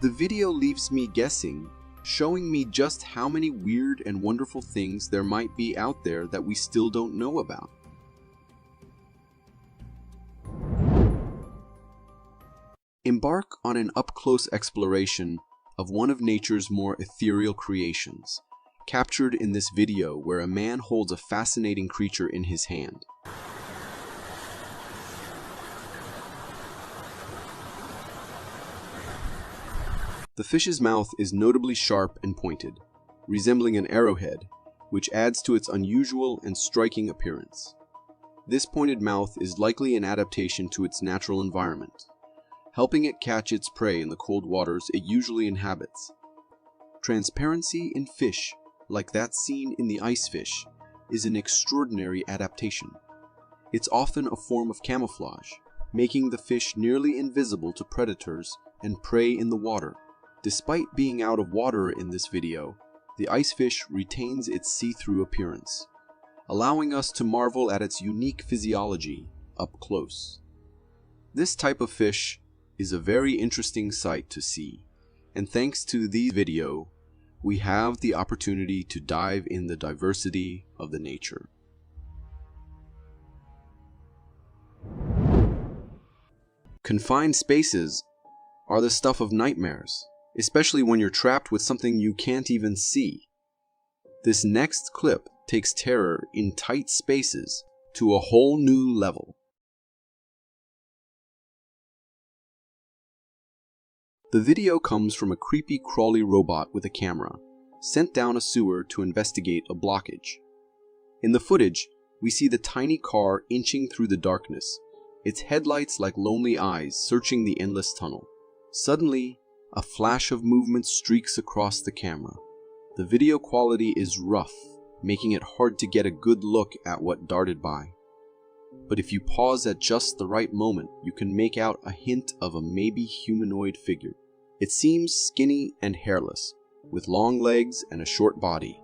The video leaves me guessing, showing me just how many weird and wonderful things there might be out there that we still don't know about. Embark on an up-close exploration of one of nature's more ethereal creations, captured in this video where a man holds a fascinating creature in his hand. The fish's mouth is notably sharp and pointed, resembling an arrowhead, which adds to its unusual and striking appearance. This pointed mouth is likely an adaptation to its natural environment, helping it catch its prey in the cold waters it usually inhabits. Transparency in fish, like that seen in the ice fish, is an extraordinary adaptation. It's often a form of camouflage, making the fish nearly invisible to predators and prey in the water. Despite being out of water in this video, the ice fish retains its see-through appearance, allowing us to marvel at its unique physiology up close. This type of fish is a very interesting sight to see, and thanks to this video, we have the opportunity to dive in the diversity of the nature. Confined spaces are the stuff of nightmares, especially when you're trapped with something you can't even see. This next clip takes terror in tight spaces to a whole new level. The video comes from a creepy crawly robot with a camera, sent down a sewer to investigate a blockage. In the footage, we see the tiny car inching through the darkness, its headlights like lonely eyes searching the endless tunnel. Suddenly, a flash of movement streaks across the camera. The video quality is rough, making it hard to get a good look at what darted by. But if you pause at just the right moment, you can make out a hint of a maybe humanoid figure. It seems skinny and hairless, with long legs and a short body.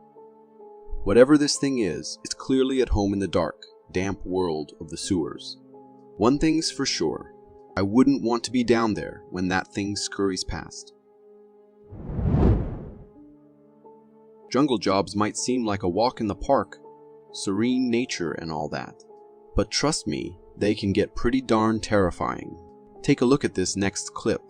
Whatever this thing is, it's clearly at home in the dark, damp world of the sewers. One thing's for sure, I wouldn't want to be down there when that thing scurries past. Jungle jobs might seem like a walk in the park, serene nature and all that. But trust me, they can get pretty darn terrifying. Take a look at this next clip.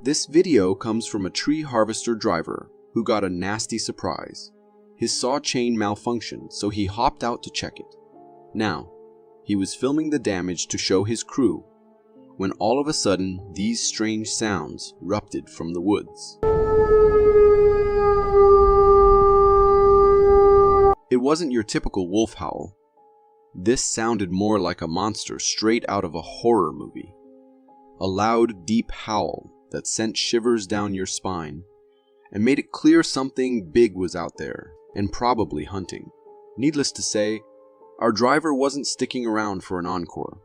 This video comes from a tree harvester driver who got a nasty surprise. His saw chain malfunctioned, so he hopped out to check it. Now, he was filming the damage to show his crew, when all of a sudden these strange sounds erupted from the woods. It wasn't your typical wolf howl. This sounded more like a monster straight out of a horror movie. A loud, deep howl that sent shivers down your spine and made it clear something big was out there and probably hunting. Needless to say, our driver wasn't sticking around for an encore.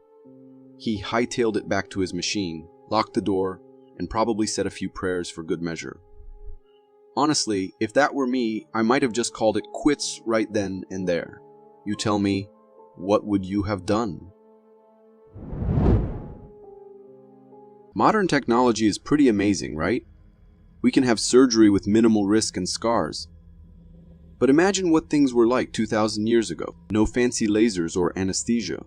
He hightailed it back to his machine, locked the door, and probably said a few prayers for good measure. Honestly, if that were me, I might have just called it quits right then and there. You tell me, what would you have done? Modern technology is pretty amazing, right? We can have surgery with minimal risk and scars. But imagine what things were like 2,000 years ago. No fancy lasers or anesthesia.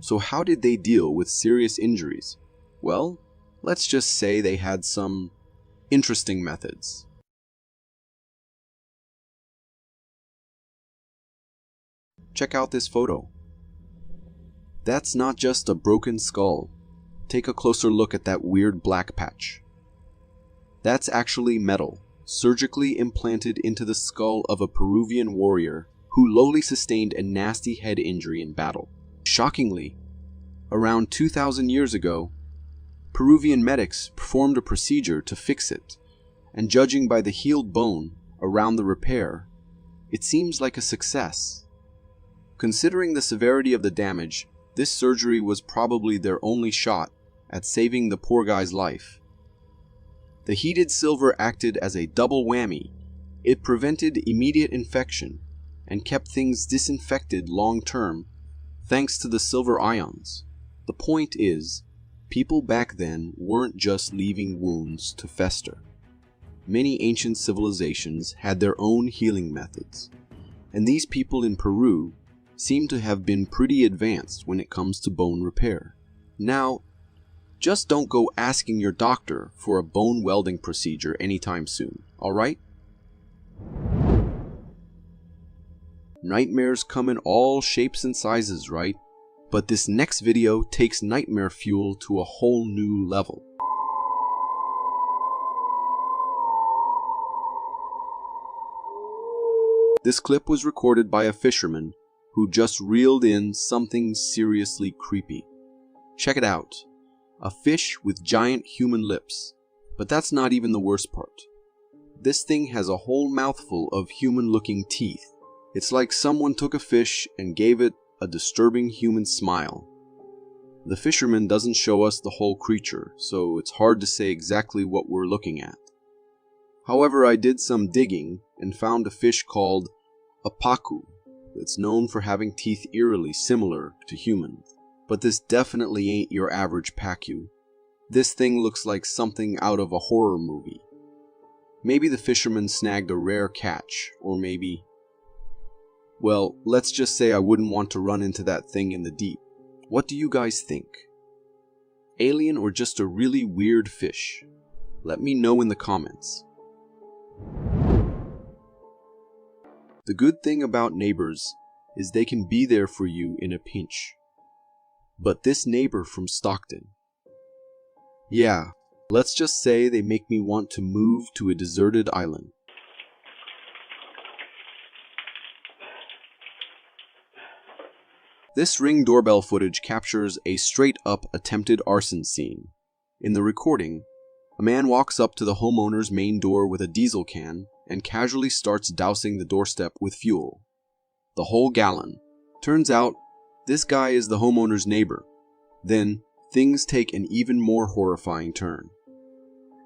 So how did they deal with serious injuries? Well, let's just say they had some interesting methods. Check out this photo. That's not just a broken skull. Take a closer look at that weird black patch. That's actually metal, surgically implanted into the skull of a Peruvian warrior who lowly sustained a nasty head injury in battle. Shockingly, around 2,000 years ago, Peruvian medics performed a procedure to fix it, and judging by the healed bone around the repair, it seems like a success. Considering the severity of the damage, this surgery was probably their only shot at saving the poor guy's life. The heated silver acted as a double whammy. It prevented immediate infection and kept things disinfected long-term thanks to the silver ions. The point is, people back then weren't just leaving wounds to fester. Many ancient civilizations had their own healing methods, and these people in Peru seem to have been pretty advanced when it comes to bone repair. Now, just don't go asking your doctor for a bone welding procedure anytime soon, alright? Nightmares come in all shapes and sizes, right? But this next video takes nightmare fuel to a whole new level. This clip was recorded by a fisherman who just reeled in something seriously creepy. Check it out. A fish with giant human lips. But that's not even the worst part. This thing has a whole mouthful of human-looking teeth. It's like someone took a fish and gave it a disturbing human smile. The fisherman doesn't show us the whole creature, so it's hard to say exactly what we're looking at. However, I did some digging and found a fish called a pacu that's known for having teeth eerily similar to human. But this definitely ain't your average pacu. This thing looks like something out of a horror movie. Maybe the fisherman snagged a rare catch, or maybe... Well, let's just say I wouldn't want to run into that thing in the deep. What do you guys think? Alien or just a really weird fish? Let me know in the comments. The good thing about neighbors is they can be there for you in a pinch. But this neighbor from Stockton, yeah, let's just say they make me want to move to a deserted island. This Ring doorbell footage captures a straight-up attempted arson scene. In the recording, a man walks up to the homeowner's main door with a diesel can and casually starts dousing the doorstep with fuel. The whole gallon. Turns out, this guy is the homeowner's neighbor. Then, things take an even more horrifying turn.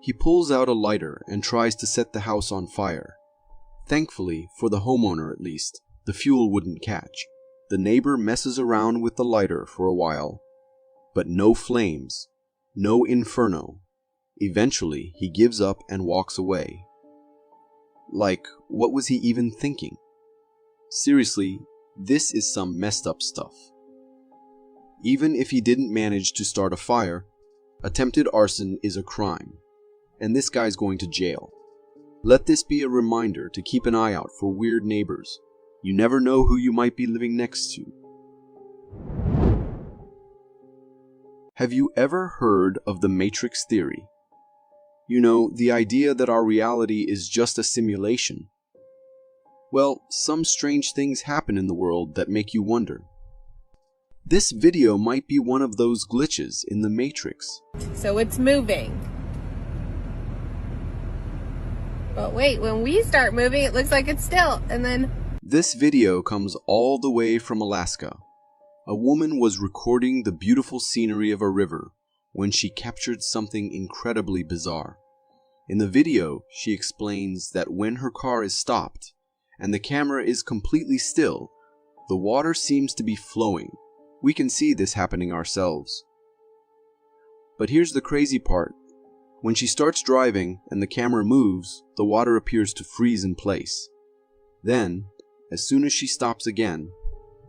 He pulls out a lighter and tries to set the house on fire. Thankfully, for the homeowner at least, the fuel wouldn't catch. The neighbor messes around with the lighter for a while, but no flames, no inferno. Eventually, he gives up and walks away. Like, what was he even thinking? Seriously, this is some messed up stuff. Even if he didn't manage to start a fire, attempted arson is a crime, and this guy's going to jail. Let this be a reminder to keep an eye out for weird neighbors. You never know who you might be living next to. Have you ever heard of the Matrix theory? You know, the idea that our reality is just a simulation. Well, some strange things happen in the world that make you wonder. This video might be one of those glitches in the Matrix. So it's moving. But wait, when we start moving, it looks like it's still, and then... This video comes all the way from Alaska. A woman was recording the beautiful scenery of a river when she captured something incredibly bizarre. In the video, she explains that when her car is stopped and the camera is completely still, the water seems to be flowing. We can see this happening ourselves. But here's the crazy part. When she starts driving and the camera moves, the water appears to freeze in place. Then, as soon as she stops again,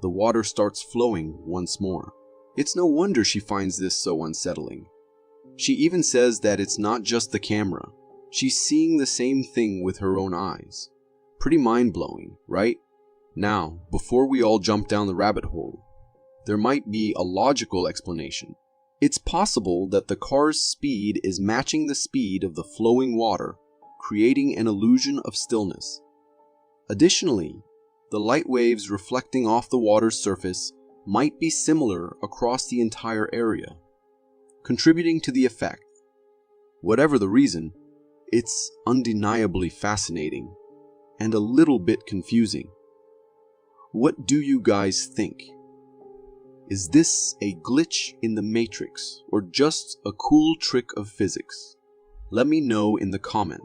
the water starts flowing once more. It's no wonder she finds this so unsettling. She even says that it's not just the camera. She's seeing the same thing with her own eyes. Pretty mind-blowing, right? Now, before we all jump down the rabbit hole, there might be a logical explanation. It's possible that the car's speed is matching the speed of the flowing water, creating an illusion of stillness. Additionally, the light waves reflecting off the water's surface might be similar across the entire area, contributing to the effect. Whatever the reason, it's undeniably fascinating and a little bit confusing. What do you guys think? Is this a glitch in the Matrix or just a cool trick of physics? Let me know in the comments.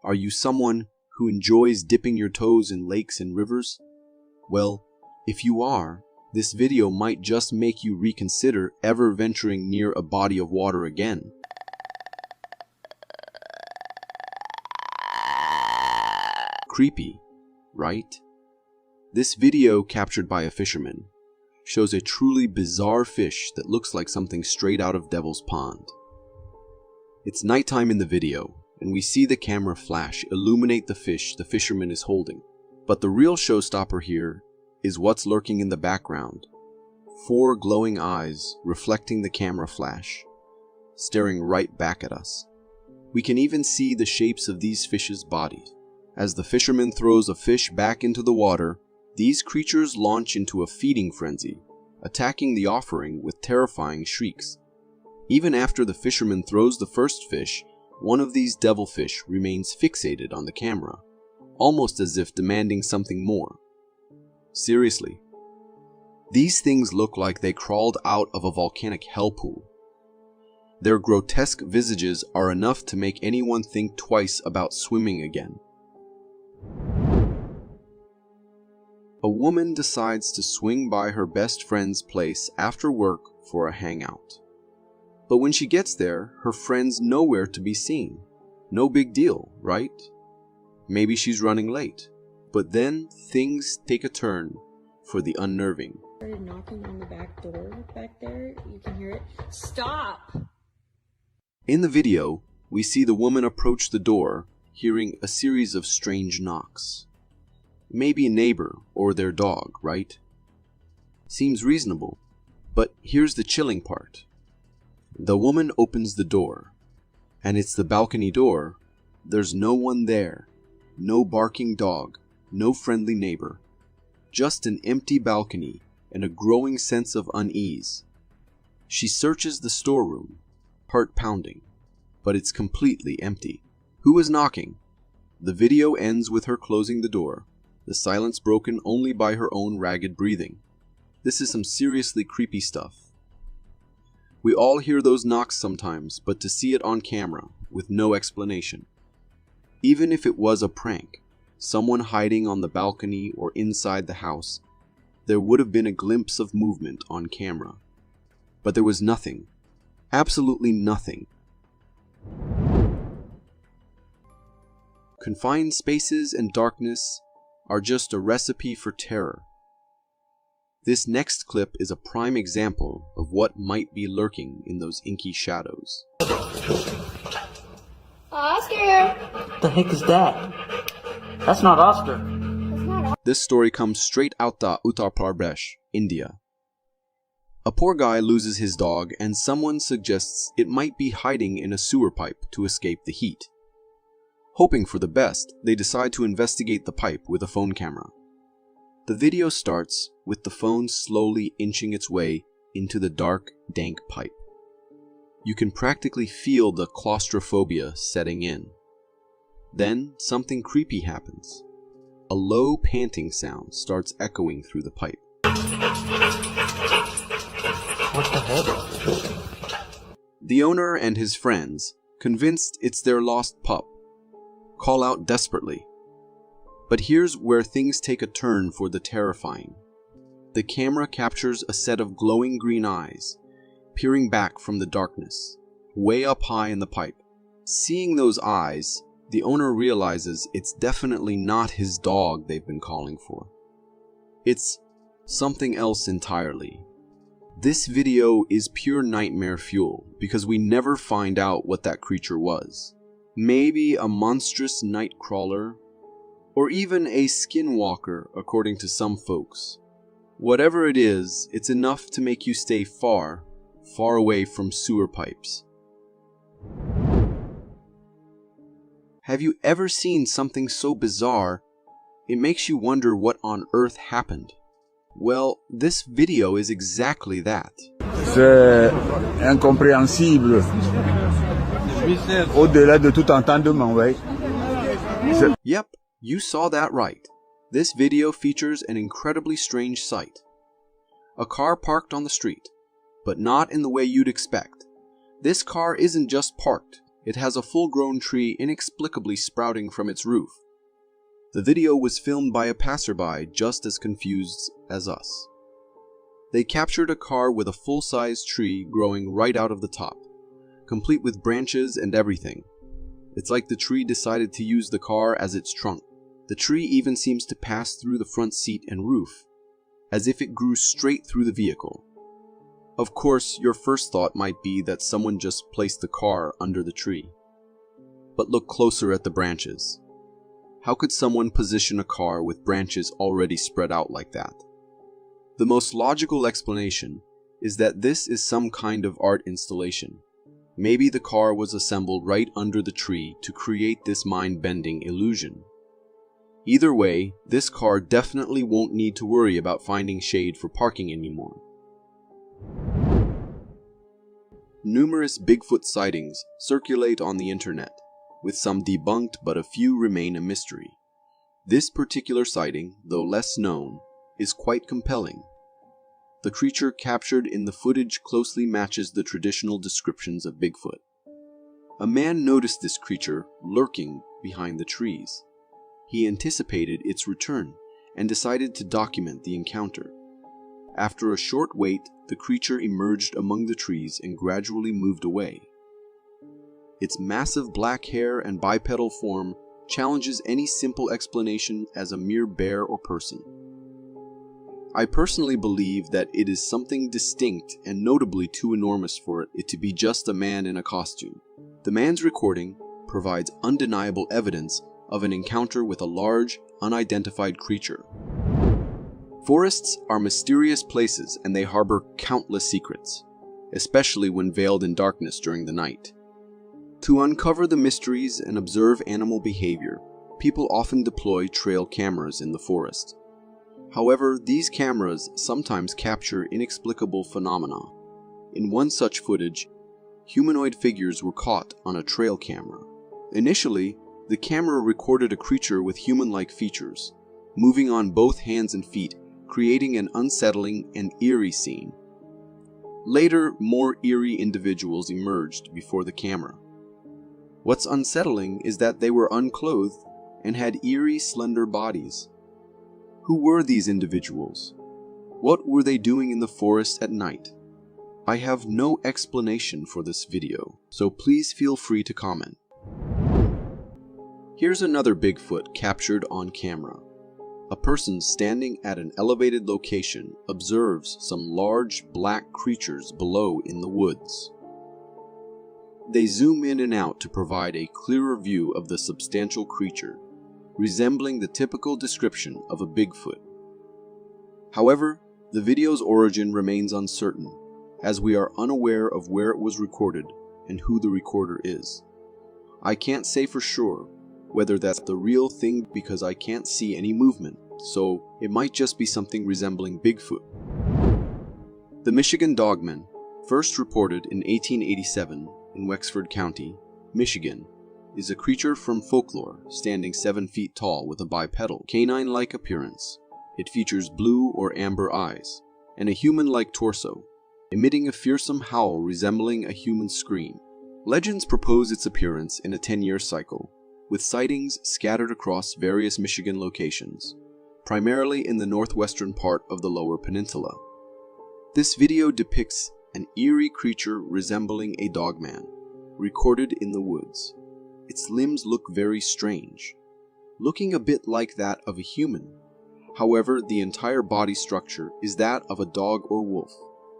Are you someone who enjoys dipping your toes in lakes and rivers? Well, if you are, this video might just make you reconsider ever venturing near a body of water again. Creepy, right? This video, captured by a fisherman, shows a truly bizarre fish that looks like something straight out of Devil's Pond. It's nighttime in the video, and we see the camera flash illuminate the fish the fisherman is holding. But the real showstopper here is what's lurking in the background. 4 glowing eyes reflecting the camera flash, staring right back at us. We can even see the shapes of these fish's bodies. As the fisherman throws a fish back into the water, these creatures launch into a feeding frenzy, attacking the offering with terrifying shrieks. Even after the fisherman throws the first fish, one of these devilfish remains fixated on the camera, almost as if demanding something more. Seriously, these things look like they crawled out of a volcanic hell pool. Their grotesque visages are enough to make anyone think twice about swimming again. A woman decides to swing by her best friend's place after work for a hangout. But when she gets there, her friend's nowhere to be seen. No big deal, right? Maybe she's running late. But then things take a turn for the unnerving. Started knocking on the back door back there. You can hear it. Stop! In the video, we see the woman approach the door, hearing a series of strange knocks. Maybe a neighbor or their dog, right? Seems reasonable. But here's the chilling part. The woman opens the door, and it's the balcony door. There's no one there. No barking dog, no friendly neighbor. Just an empty balcony and a growing sense of unease. She searches the storeroom, heart pounding, but it's completely empty. Who is knocking? The video ends with her closing the door, the silence broken only by her own ragged breathing. This is some seriously creepy stuff. We all hear those knocks sometimes, but to see it on camera, with no explanation. Even if it was a prank, someone hiding on the balcony or inside the house, there would have been a glimpse of movement on camera. But there was nothing. Absolutely nothing. Confined spaces and darkness are just a recipe for terror. This next clip is a prime example of what might be lurking in those inky shadows. Oscar! What the heck is that? That's not Oscar. This story comes straight out of Uttar Pradesh, India. A poor guy loses his dog and someone suggests it might be hiding in a sewer pipe to escape the heat. Hoping for the best, they decide to investigate the pipe with a phone camera. The video starts with the phone slowly inching its way into the dark, dank pipe. You can practically feel the claustrophobia setting in. Then something creepy happens. A low panting sound starts echoing through the pipe. What the heck? The owner and his friends, convinced it's their lost pup, call out desperately. But here's where things take a turn for the terrifying. The camera captures a set of glowing green eyes, peering back from the darkness, way up high in the pipe. Seeing those eyes, the owner realizes it's definitely not his dog they've been calling for. It's something else entirely. This video is pure nightmare fuel because we never find out what that creature was. Maybe a monstrous night crawler, or even a skinwalker according to some folks. Whatever it is, it's enough to make you stay far, far away from sewer pipes. Have you ever seen something so bizarre, it makes you wonder what on earth happened? Well, this video is exactly that. C'est incompréhensible. Au-delà de tout entendement, ouais. Yep, you saw that right. This video features an incredibly strange sight. A car parked on the street, but not in the way you'd expect. This car isn't just parked, it has a full-grown tree inexplicably sprouting from its roof. The video was filmed by a passerby just as confused as us. They captured a car with a full-size tree growing right out of the top, complete with branches and everything. It's like the tree decided to use the car as its trunk. The tree even seems to pass through the front seat and roof, as if it grew straight through the vehicle. Of course, your first thought might be that someone just placed the car under the tree. But look closer at the branches. How could someone position a car with branches already spread out like that? The most logical explanation is that this is some kind of art installation. Maybe the car was assembled right under the tree to create this mind-bending illusion. Either way, this car definitely won't need to worry about finding shade for parking anymore. Numerous Bigfoot sightings circulate on the internet, with some debunked but a few remain a mystery. This particular sighting, though less known, is quite compelling. The creature captured in the footage closely matches the traditional descriptions of Bigfoot. A man noticed this creature lurking behind the trees. He anticipated its return and decided to document the encounter. After a short wait, the creature emerged among the trees and gradually moved away. Its massive black hair and bipedal form challenges any simple explanation as a mere bear or person. I personally believe that it is something distinct and notably too enormous for it to be just a man in a costume. The man's recording provides undeniable evidence of an encounter with a large, unidentified creature. Forests are mysterious places and they harbor countless secrets, especially when veiled in darkness during the night. To uncover the mysteries and observe animal behavior, people often deploy trail cameras in the forest. However, these cameras sometimes capture inexplicable phenomena. In one such footage, humanoid figures were caught on a trail camera. Initially, the camera recorded a creature with human-like features, moving on both hands and feet, creating an unsettling and eerie scene. Later, more eerie individuals emerged before the camera. What's unsettling is that they were unclothed and had eerie, slender bodies. Who were these individuals? What were they doing in the forest at night? I have no explanation for this video, so please feel free to comment. Here's another Bigfoot captured on camera. A person standing at an elevated location observes some large black creatures below in the woods. They zoom in and out to provide a clearer view of the substantial creature, resembling the typical description of a Bigfoot. However, the video's origin remains uncertain, as we are unaware of where it was recorded and who the recorder is. I can't say for sure whether that's the real thing because I can't see any movement, so it might just be something resembling Bigfoot. The Michigan Dogman, first reported in 1887 in Wexford County, Michigan, is a creature from folklore standing 7 feet tall with a bipedal, canine-like appearance. It features blue or amber eyes and a human-like torso, emitting a fearsome howl resembling a human scream. Legends propose its appearance in a 10-year cycle, with sightings scattered across various Michigan locations, primarily in the northwestern part of the Lower Peninsula. This video depicts an eerie creature resembling a dogman, recorded in the woods. Its limbs look very strange, looking a bit like that of a human. However, the entire body structure is that of a dog or wolf.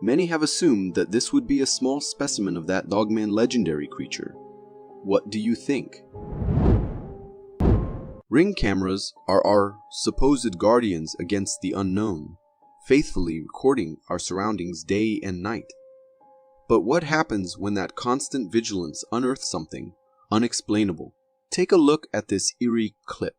Many have assumed that this would be a small specimen of that dogman legendary creature. What do you think? Ring cameras are our supposed guardians against the unknown, faithfully recording our surroundings day and night. But what happens when that constant vigilance unearths something unexplainable? Take a look at this eerie clip.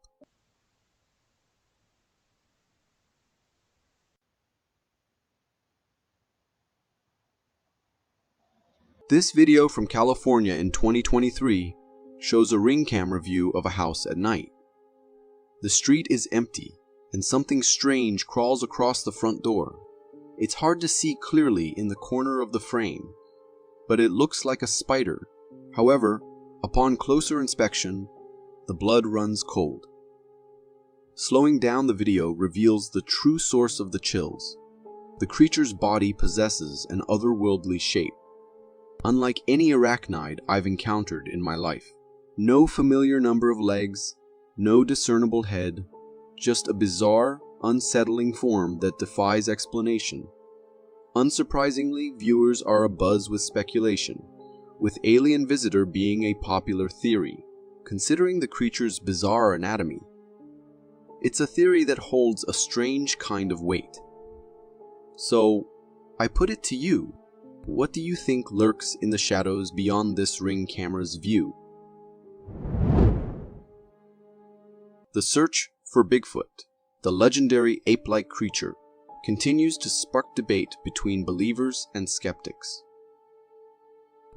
This video from California in 2023 shows a ring camera view of a house at night. The street is empty, and something strange crawls across the front door. It's hard to see clearly in the corner of the frame, but it looks like a spider. However, upon closer inspection, the blood runs cold. Slowing down the video reveals the true source of the chills. The creature's body possesses an otherworldly shape, unlike any arachnid I've encountered in my life. No familiar number of legs, no discernible head, just a bizarre, unsettling form that defies explanation. Unsurprisingly, viewers are abuzz with speculation, with alien visitor being a popular theory, considering the creature's bizarre anatomy. It's a theory that holds a strange kind of weight. So, I put it to you, what do you think lurks in the shadows beyond this ring camera's view? The search for Bigfoot, the legendary ape-like creature, continues to spark debate between believers and skeptics.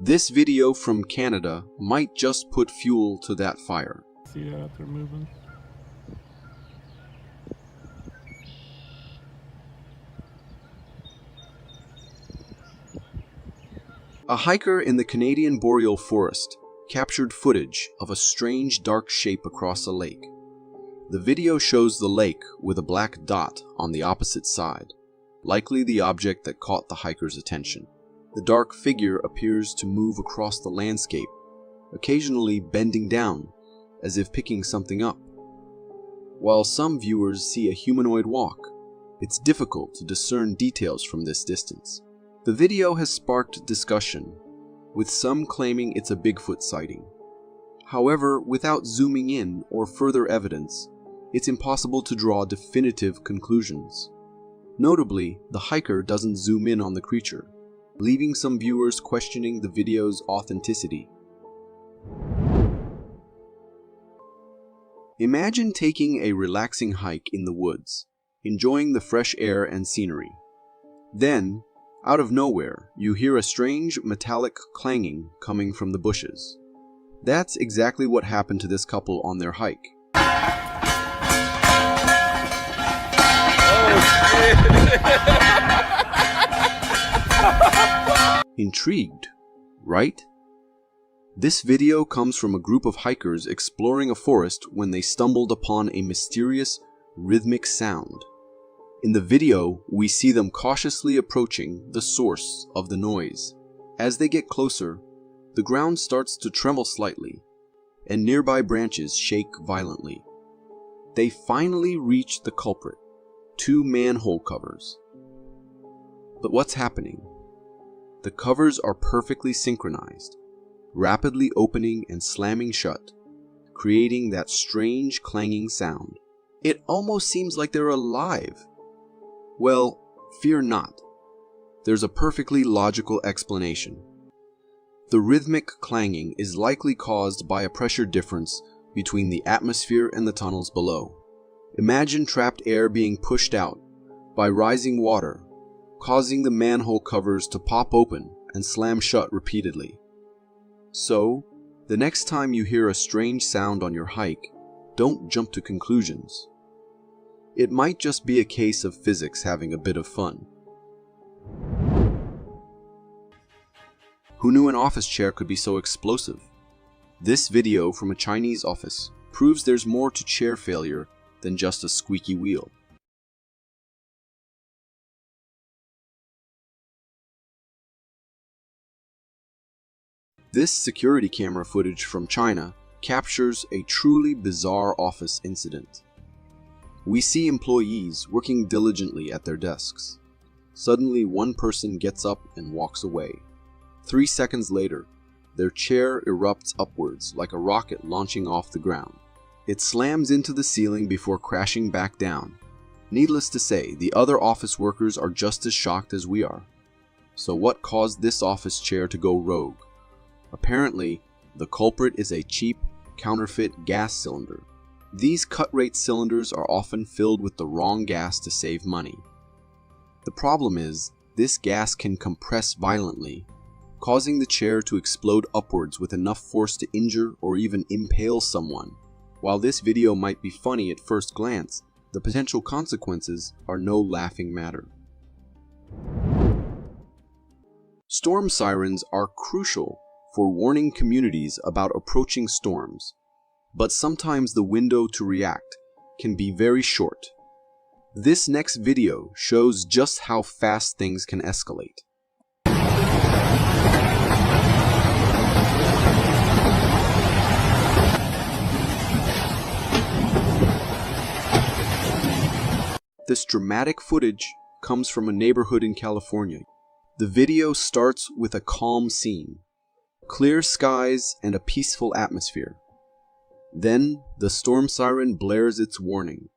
This video from Canada might just put fuel to that fire. See that they're moving. A hiker in the Canadian boreal forest captured footage of a strange dark shape across a lake. The video shows the lake with a black dot on the opposite side, likely the object that caught the hiker's attention. The dark figure appears to move across the landscape, occasionally bending down as if picking something up. While some viewers see a humanoid walk, it's difficult to discern details from this distance. The video has sparked discussion, with some claiming it's a Bigfoot sighting. However, without zooming in or further evidence, it's impossible to draw definitive conclusions. Notably, the hiker doesn't zoom in on the creature, leaving some viewers questioning the video's authenticity. Imagine taking a relaxing hike in the woods, enjoying the fresh air and scenery. Then, out of nowhere, you hear a strange metallic clanging coming from the bushes. That's exactly what happened to this couple on their hike. Intrigued, right? This video comes from a group of hikers exploring a forest when they stumbled upon a mysterious, rhythmic sound. In the video, we see them cautiously approaching the source of the noise. As they get closer, the ground starts to tremble slightly, and nearby branches shake violently. They finally reach the culprit, 2 manhole covers. But what's happening? The covers are perfectly synchronized, rapidly opening and slamming shut, creating that strange clanging sound. It almost seems like they're alive. Well, fear not. There's a perfectly logical explanation. The rhythmic clanging is likely caused by a pressure difference between the atmosphere and the tunnels below. Imagine trapped air being pushed out by rising water, causing the manhole covers to pop open and slam shut repeatedly. So, the next time you hear a strange sound on your hike, don't jump to conclusions. It might just be a case of physics having a bit of fun. Who knew an office chair could be so explosive? This video from a Chinese office proves there's more to chair failure than just a squeaky wheel. This security camera footage from China captures a truly bizarre office incident. We see employees working diligently at their desks. Suddenly, one person gets up and walks away. 3 seconds later, their chair erupts upwards like a rocket launching off the ground. It slams into the ceiling before crashing back down. Needless to say, the other office workers are just as shocked as we are. So what caused this office chair to go rogue? Apparently, the culprit is a cheap, counterfeit gas cylinder. These cut-rate cylinders are often filled with the wrong gas to save money. The problem is, this gas can compress violently, causing the chair to explode upwards with enough force to injure or even impale someone. While this video might be funny at first glance, the potential consequences are no laughing matter. Storm sirens are crucial for warning communities about approaching storms, but sometimes the window to react can be very short. This next video shows just how fast things can escalate. This dramatic footage comes from a neighborhood in California. The video starts with a calm scene, clear skies and a peaceful atmosphere. Then, the storm siren blares its warning.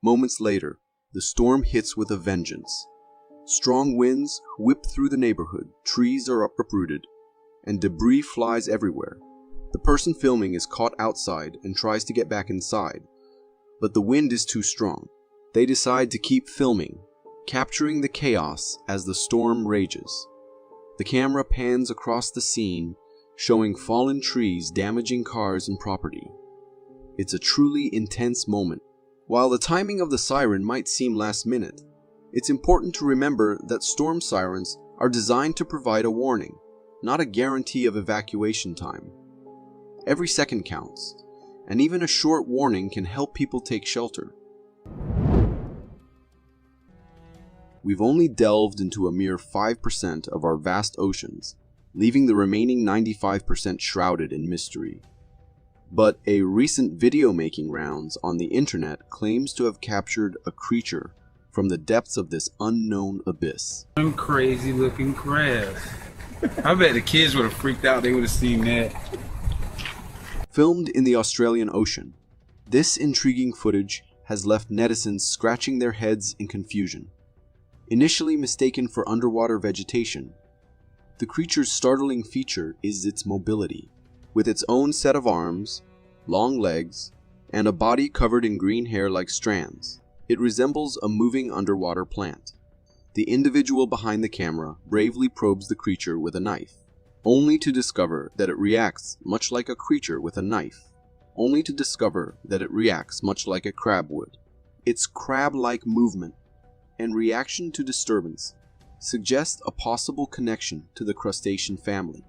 Moments later, the storm hits with a vengeance. Strong winds whip through the neighborhood, trees are uprooted, and debris flies everywhere. The person filming is caught outside and tries to get back inside, but the wind is too strong. They decide to keep filming, capturing the chaos as the storm rages. The camera pans across the scene, showing fallen trees damaging cars and property. It's a truly intense moment, While the timing of the siren might seem last minute, it's important to remember that storm sirens are designed to provide a warning, not a guarantee of evacuation time. Every second counts, and even a short warning can help people take shelter. We've only delved into a mere 5% of our vast oceans, leaving the remaining 95% shrouded in mystery. But a recent video-making rounds on the internet claims to have captured a creature from the depths of this unknown abyss. Some crazy-looking crabs. I bet the kids would have freaked out. They would have seen that. Filmed in the Australian Ocean, this intriguing footage has left netizens scratching their heads in confusion. Initially mistaken for underwater vegetation, the creature's startling feature is its mobility. With its own set of arms, long legs, and a body covered in green hair like strands, it resembles a moving underwater plant. The individual behind the camera bravely probes the creature with a knife, only to discover that it reacts much like a creature with a knife, only to discover that it reacts much like a crab would. Its crab-like movement and reaction to disturbance suggest a possible connection to the crustacean family.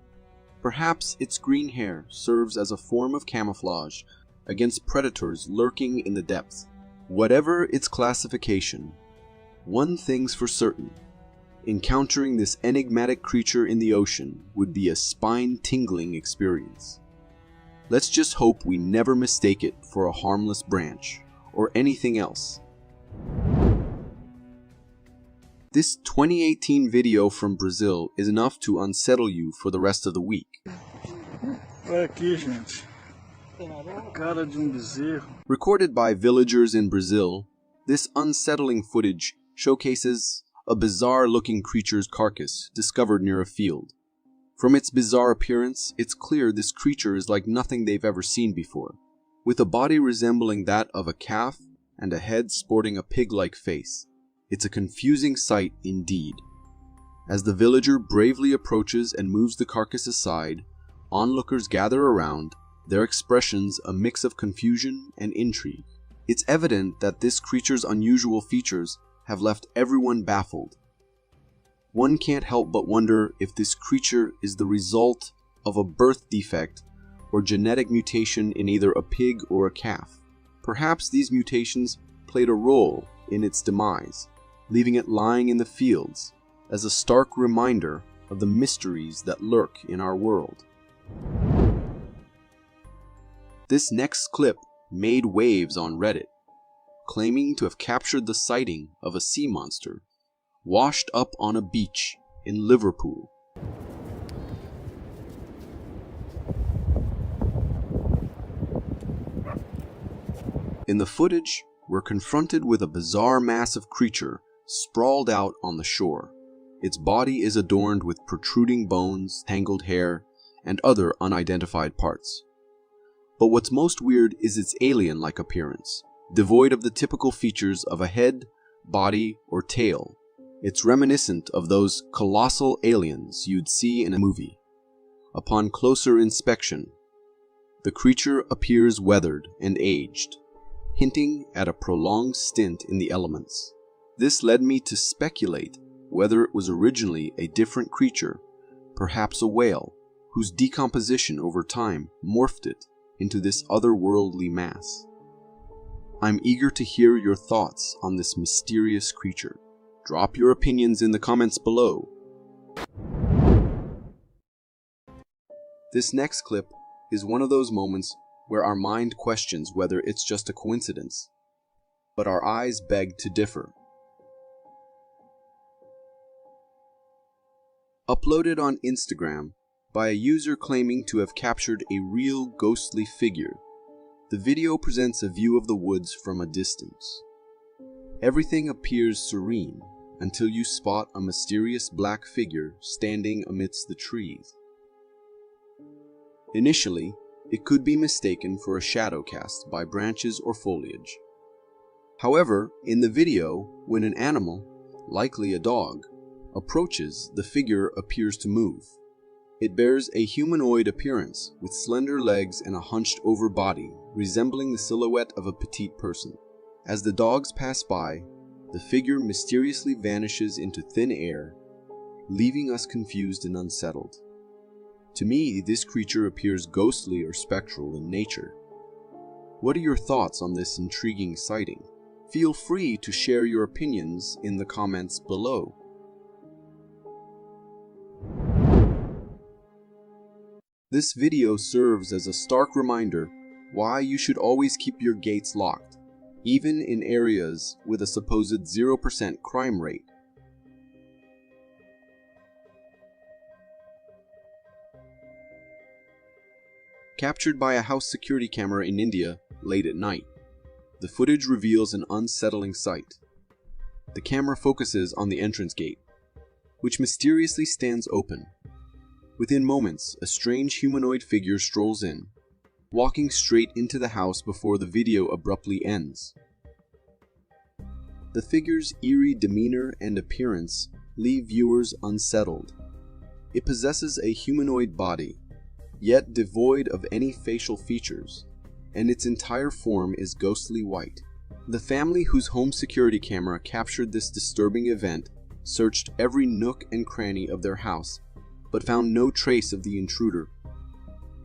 Perhaps its green hair serves as a form of camouflage against predators lurking in the depths. Whatever its classification, one thing's for certain: encountering this enigmatic creature in the ocean would be a spine-tingling experience. Let's just hope we never mistake it for a harmless branch or anything else. This 2018 video from Brazil is enough to unsettle you for the rest of the week. Recorded by villagers in Brazil, this unsettling footage showcases a bizarre-looking creature's carcass discovered near a field. From its bizarre appearance, it's clear this creature is like nothing they've ever seen before, with a body resembling that of a calf and a head sporting a pig-like face. It's a confusing sight indeed. As the villager bravely approaches and moves the carcass aside, onlookers gather around, their expressions a mix of confusion and intrigue. It's evident that this creature's unusual features have left everyone baffled. One can't help but wonder if this creature is the result of a birth defect or genetic mutation in either a pig or a calf. Perhaps these mutations played a role in its demise, leaving it lying in the fields as a stark reminder of the mysteries that lurk in our world. This next clip made waves on Reddit, claiming to have captured the sighting of a sea monster washed up on a beach in Liverpool. In the footage, we're confronted with a bizarre massive creature sprawled out on the shore. Its body is adorned with protruding bones, tangled hair, and other unidentified parts. But what's most weird is its alien-like appearance, devoid of the typical features of a head, body, or tail. It's reminiscent of those colossal aliens you'd see in a movie. Upon closer inspection, the creature appears weathered and aged, hinting at a prolonged stint in the elements. This led me to speculate whether it was originally a different creature, perhaps a whale, whose decomposition over time morphed it into this otherworldly mass. I'm eager to hear your thoughts on this mysterious creature. Drop your opinions in the comments below. This next clip is one of those moments where our mind questions whether it's just a coincidence, but our eyes beg to differ. Uploaded on Instagram by a user claiming to have captured a real ghostly figure, the video presents a view of the woods from a distance. Everything appears serene until you spot a mysterious black figure standing amidst the trees. Initially, it could be mistaken for a shadow cast by branches or foliage. However, in the video, when an animal, likely a dog, approaches, the figure appears to move. It bears a humanoid appearance with slender legs and a hunched-over body, resembling the silhouette of a petite person. As the dogs pass by, the figure mysteriously vanishes into thin air, leaving us confused and unsettled. To me, this creature appears ghostly or spectral in nature. What are your thoughts on this intriguing sighting? Feel free to share your opinions in the comments below. This video serves as a stark reminder why you should always keep your gates locked, even in areas with a supposed 0% crime rate. Captured by a house security camera in India late at night, the footage reveals an unsettling sight. The camera focuses on the entrance gate, which mysteriously stands open. Within moments, a strange humanoid figure strolls in, walking straight into the house before the video abruptly ends. The figure's eerie demeanor and appearance leave viewers unsettled. It possesses a humanoid body, yet devoid of any facial features, and its entire form is ghostly white. The family whose home security camera captured this disturbing event searched every nook and cranny of their house, but found no trace of the intruder.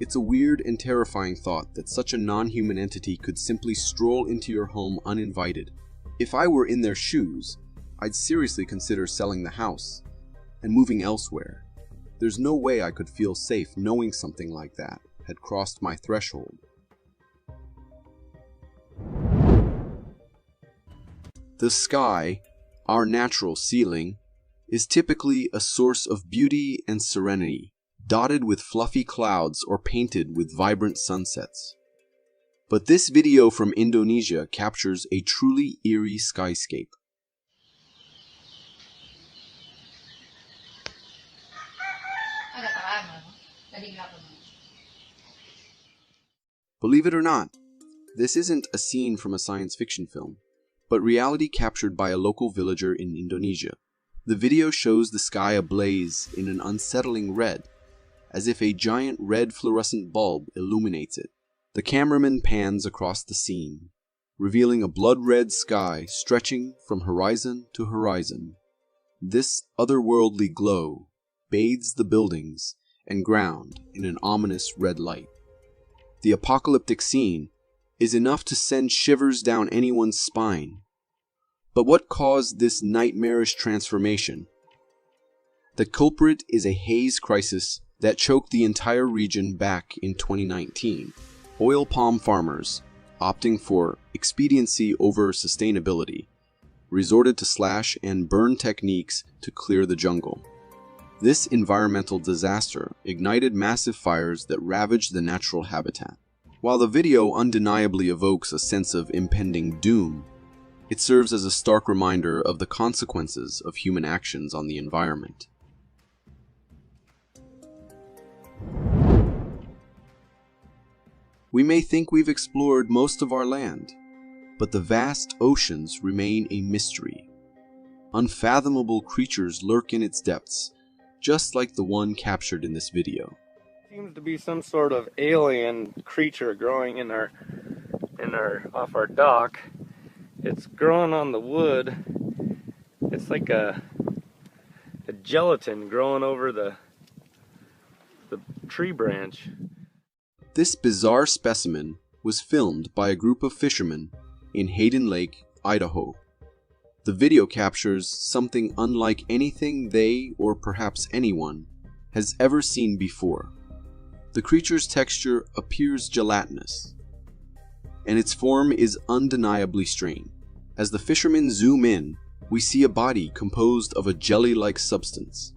It's a weird and terrifying thought that such a non-human entity could simply stroll into your home uninvited. If I were in their shoes, I'd seriously consider selling the house and moving elsewhere. There's no way I could feel safe knowing something like that had crossed my threshold. The sky, our natural ceiling, is typically a source of beauty and serenity, dotted with fluffy clouds or painted with vibrant sunsets. But this video from Indonesia captures a truly eerie skyscape. Believe it or not, this isn't a scene from a science fiction film, but reality captured by a local villager in Indonesia. The video shows the sky ablaze in an unsettling red, as if a giant red fluorescent bulb illuminates it. The cameraman pans across the scene, revealing a blood-red sky stretching from horizon to horizon. This otherworldly glow bathes the buildings and ground in an ominous red light. The apocalyptic scene is enough to send shivers down anyone's spine. But what caused this nightmarish transformation? The culprit is a haze crisis that choked the entire region back in 2019. Oil palm farmers, opting for expediency over sustainability, resorted to slash and burn techniques to clear the jungle. This environmental disaster ignited massive fires that ravaged the natural habitat. While the video undeniably evokes a sense of impending doom, it serves as a stark reminder of the consequences of human actions on the environment. We may think we've explored most of our land, but the vast oceans remain a mystery. Unfathomable creatures lurk in its depths, just like the one captured in this video. Seems to be some sort of alien creature growing in our off our dock. It's growing on the wood. It's like a gelatin growing over the tree branch. This bizarre specimen was filmed by a group of fishermen in Hayden Lake, Idaho. The video captures something unlike anything they, or perhaps anyone, has ever seen before. The creature's texture appears gelatinous, and its form is undeniably strange. As the fishermen zoom in, we see a body composed of a jelly-like substance.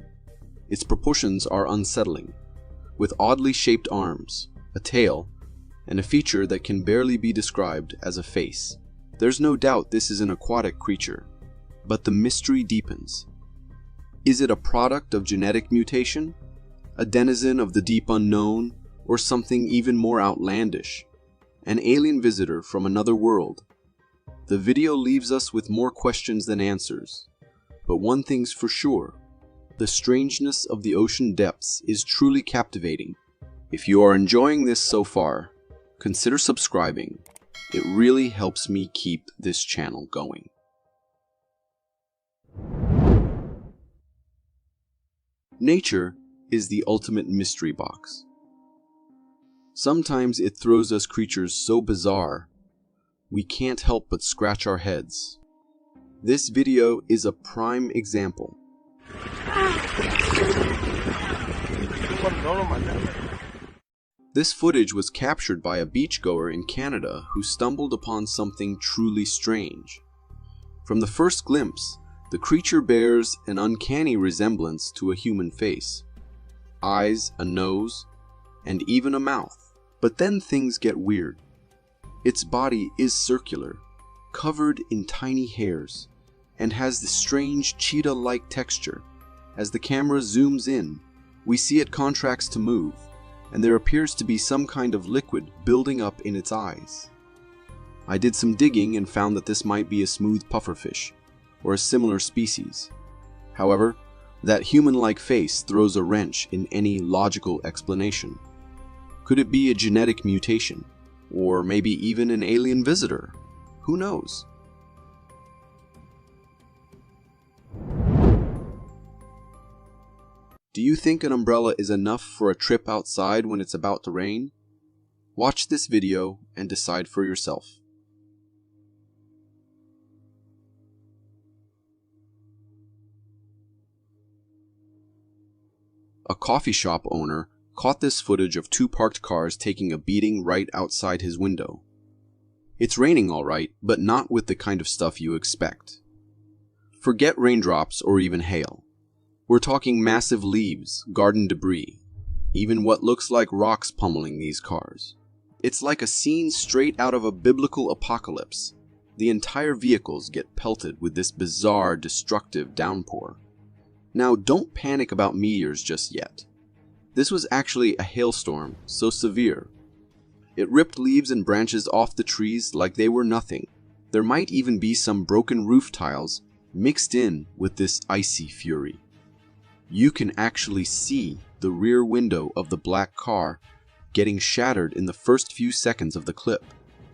Its proportions are unsettling, with oddly shaped arms, a tail, and a feature that can barely be described as a face. There's no doubt this is an aquatic creature, but the mystery deepens. Is it a product of genetic mutation, a denizen of the deep unknown, or something even more outlandish, an alien visitor from another world? The video leaves us with more questions than answers, but one thing's for sure: the strangeness of the ocean depths is truly captivating. If you are enjoying this so far, consider subscribing It really helps me keep this channel going. Nature is the ultimate mystery box. Sometimes it throws us creatures so bizarre, we can't help but scratch our heads. This video is a prime example. This footage was captured by a beachgoer in Canada who stumbled upon something truly strange. From the first glimpse, the creature bears an uncanny resemblance to a human face. Eyes, a nose, and even a mouth. But then things get weird. Its body is circular, covered in tiny hairs, and has this strange cheetah-like texture. As the camera zooms in, we see it contracts to move, and there appears to be some kind of liquid building up in its eyes. I did some digging and found that this might be a smooth pufferfish, or a similar species. However, that human-like face throws a wrench in any logical explanation. Could it be a genetic mutation? Or maybe even an alien visitor? Who knows? Do you think an umbrella is enough for a trip outside when it's about to rain? Watch this video and decide for yourself. A coffee shop owner caught this footage of two parked cars taking a beating right outside his window. It's raining all right, but not with the kind of stuff you expect. Forget raindrops or even hail. We're talking massive leaves, garden debris, even what looks like rocks pummeling these cars. It's like a scene straight out of a biblical apocalypse. The entire vehicles get pelted with this bizarre, destructive downpour. Now, don't panic about meteors just yet. This was actually a hailstorm, so severe. It ripped leaves and branches off the trees like they were nothing. There might even be some broken roof tiles mixed in with this icy fury. You can actually see the rear window of the black car getting shattered in the first few seconds of the clip.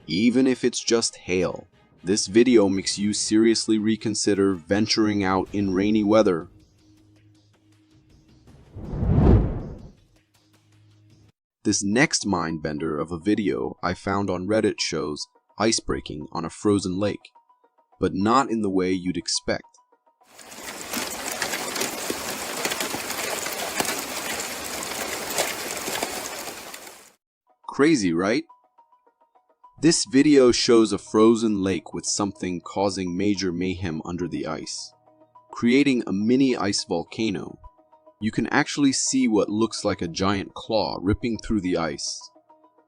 Even if it's just hail, this video makes you seriously reconsider venturing out in rainy weather. This next mind-bender of a video I found on Reddit shows ice breaking on a frozen lake, but not in the way you'd expect. Crazy, right? This video shows a frozen lake with something causing major mayhem under the ice, creating a mini ice volcano. You can actually see what looks like a giant claw ripping through the ice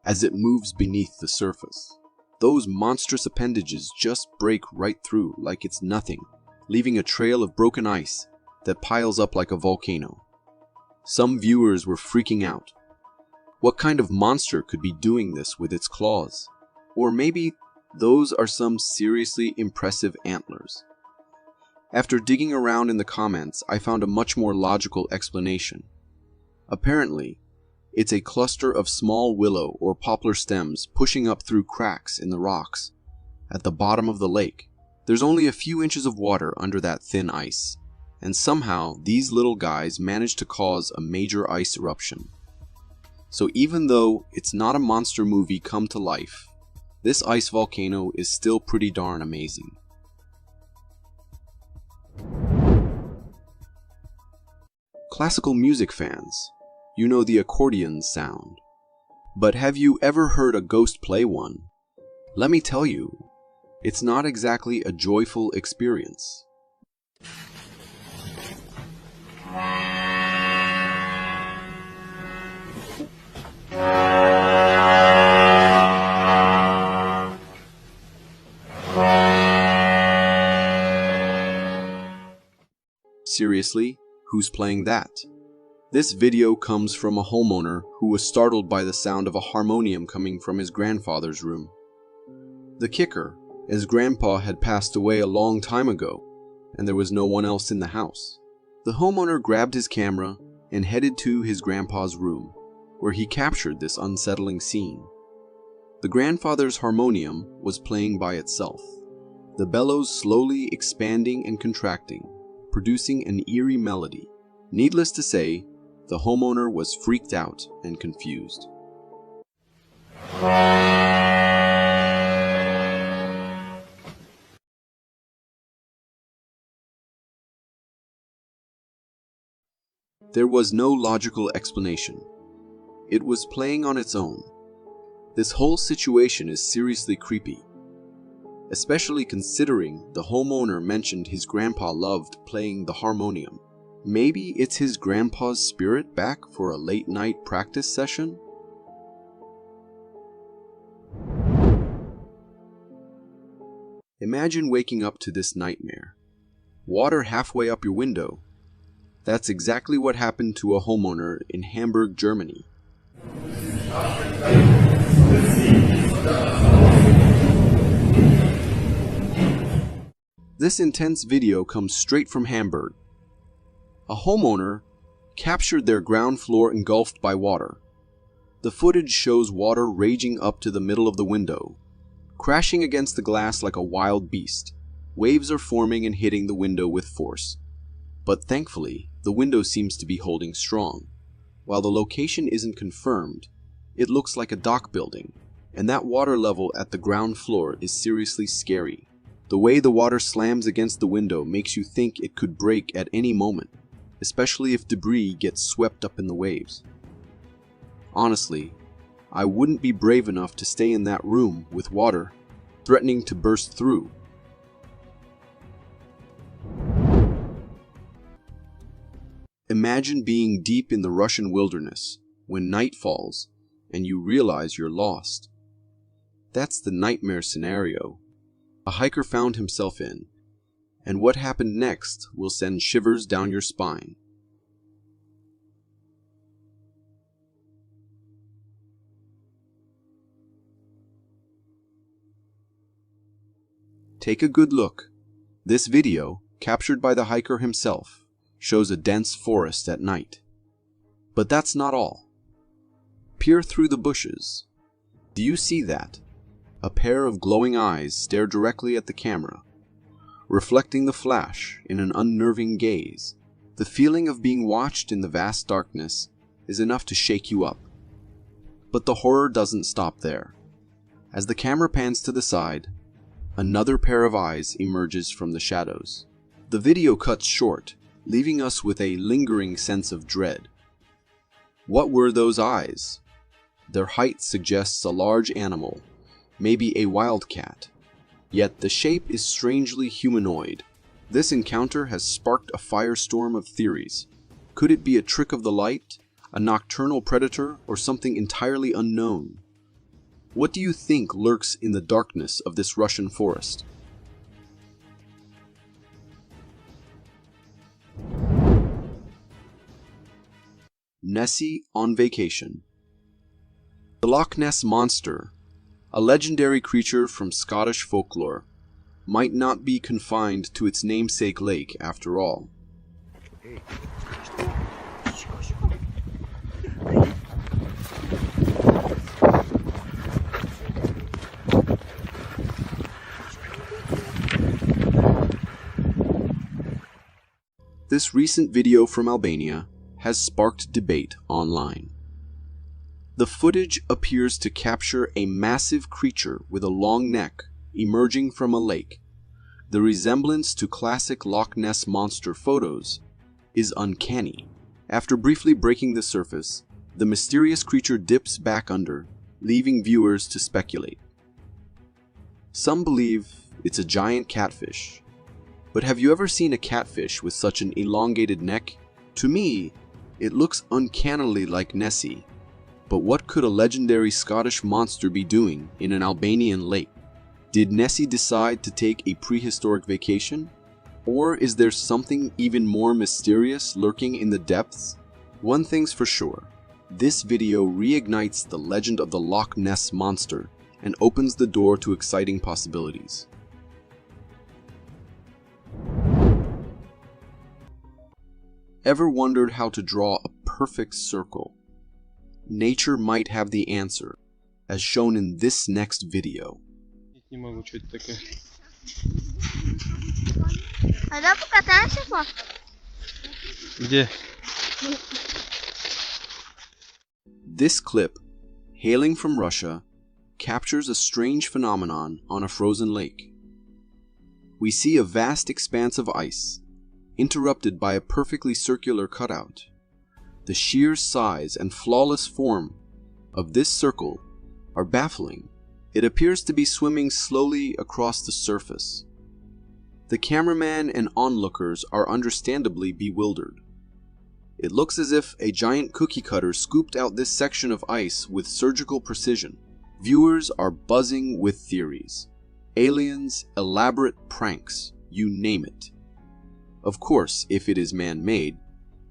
as it moves beneath the surface. Those monstrous appendages just break right through like it's nothing, leaving a trail of broken ice that piles up like a volcano. Some viewers were freaking out. What kind of monster could be doing this with its claws? Or maybe those are some seriously impressive antlers. After digging around in the comments, I found a much more logical explanation. Apparently, it's a cluster of small willow or poplar stems pushing up through cracks in the rocks. At the bottom of the lake, there's only a few inches of water under that thin ice, and somehow these little guys managed to cause a major ice eruption. So even though it's not a monster movie come to life, this ice volcano is still pretty darn amazing. Classical music fans, you know the accordion sound. But have you ever heard a ghost play one? Let me tell you, it's not exactly a joyful experience. Seriously? Who's playing that? This video comes from a homeowner who was startled by the sound of a harmonium coming from his grandfather's room. The kicker, his grandpa had passed away a long time ago, and there was no one else in the house. The homeowner grabbed his camera and headed to his grandpa's room, where he captured this unsettling scene. The grandfather's harmonium was playing by itself, the bellows slowly expanding and contracting, producing an eerie melody. Needless to say, the homeowner was freaked out and confused. There was no logical explanation. It was playing on its own. This whole situation is seriously creepy, especially considering the homeowner mentioned his grandpa loved playing the harmonium. Maybe it's his grandpa's spirit back for a late night practice session? Imagine waking up to this nightmare. Water halfway up your window. That's exactly what happened to a homeowner in Hamburg, Germany. This intense video comes straight from Hamburg. A homeowner captured their ground floor engulfed by water. The footage shows water raging up to the middle of the window, crashing against the glass like a wild beast. Waves are forming and hitting the window with force. But thankfully, the window seems to be holding strong. While the location isn't confirmed, it looks like a dock building, and that water level at the ground floor is seriously scary. The way the water slams against the window makes you think it could break at any moment, especially if debris gets swept up in the waves. Honestly, I wouldn't be brave enough to stay in that room with water threatening to burst through. Imagine being deep in the Russian wilderness when night falls and you realize you're lost. That's the nightmare scenario a hiker found himself in, and what happened next will send shivers down your spine. Take a good look. This video, captured by the hiker himself, shows a dense forest at night. But that's not all. Peer through the bushes. Do you see that? A pair of glowing eyes stare directly at the camera, reflecting the flash in an unnerving gaze. The feeling of being watched in the vast darkness is enough to shake you up. But the horror doesn't stop there. As the camera pans to the side, another pair of eyes emerges from the shadows. The video cuts short, leaving us with a lingering sense of dread. What were those eyes? Their height suggests a large animal, maybe a wildcat. Yet the shape is strangely humanoid. This encounter has sparked a firestorm of theories. Could it be a trick of the light, a nocturnal predator, or something entirely unknown? What do you think lurks in the darkness of this Russian forest? Nessie on vacation. The Loch Ness Monster, a legendary creature from Scottish folklore, might not be confined to its namesake lake after all. This recent video from Albania has sparked debate online. The footage appears to capture a massive creature with a long neck emerging from a lake. The resemblance to classic Loch Ness Monster photos is uncanny. After briefly breaking the surface, the mysterious creature dips back under, leaving viewers to speculate. Some believe it's a giant catfish. But have you ever seen a catfish with such an elongated neck? To me, it looks uncannily like Nessie. But what could a legendary Scottish monster be doing in an Albanian lake? Did Nessie decide to take a prehistoric vacation? Or is there something even more mysterious lurking in the depths? One thing's for sure, this video reignites the legend of the Loch Ness Monster and opens the door to exciting possibilities. Ever wondered how to draw a perfect circle? Nature might have the answer, as shown in this next video. Не могу, что это такое. А да покатаемся, пап? Где? This clip, hailing from Russia, captures a strange phenomenon on a frozen lake. We see a vast expanse of ice, interrupted by a perfectly circular cutout. The sheer size and flawless form of this circle are baffling. It appears to be swimming slowly across the surface. The cameraman and onlookers are understandably bewildered. It looks as if a giant cookie cutter scooped out this section of ice with surgical precision. Viewers are buzzing with theories. Aliens, elaborate pranks, you name it. Of course, if it is man-made,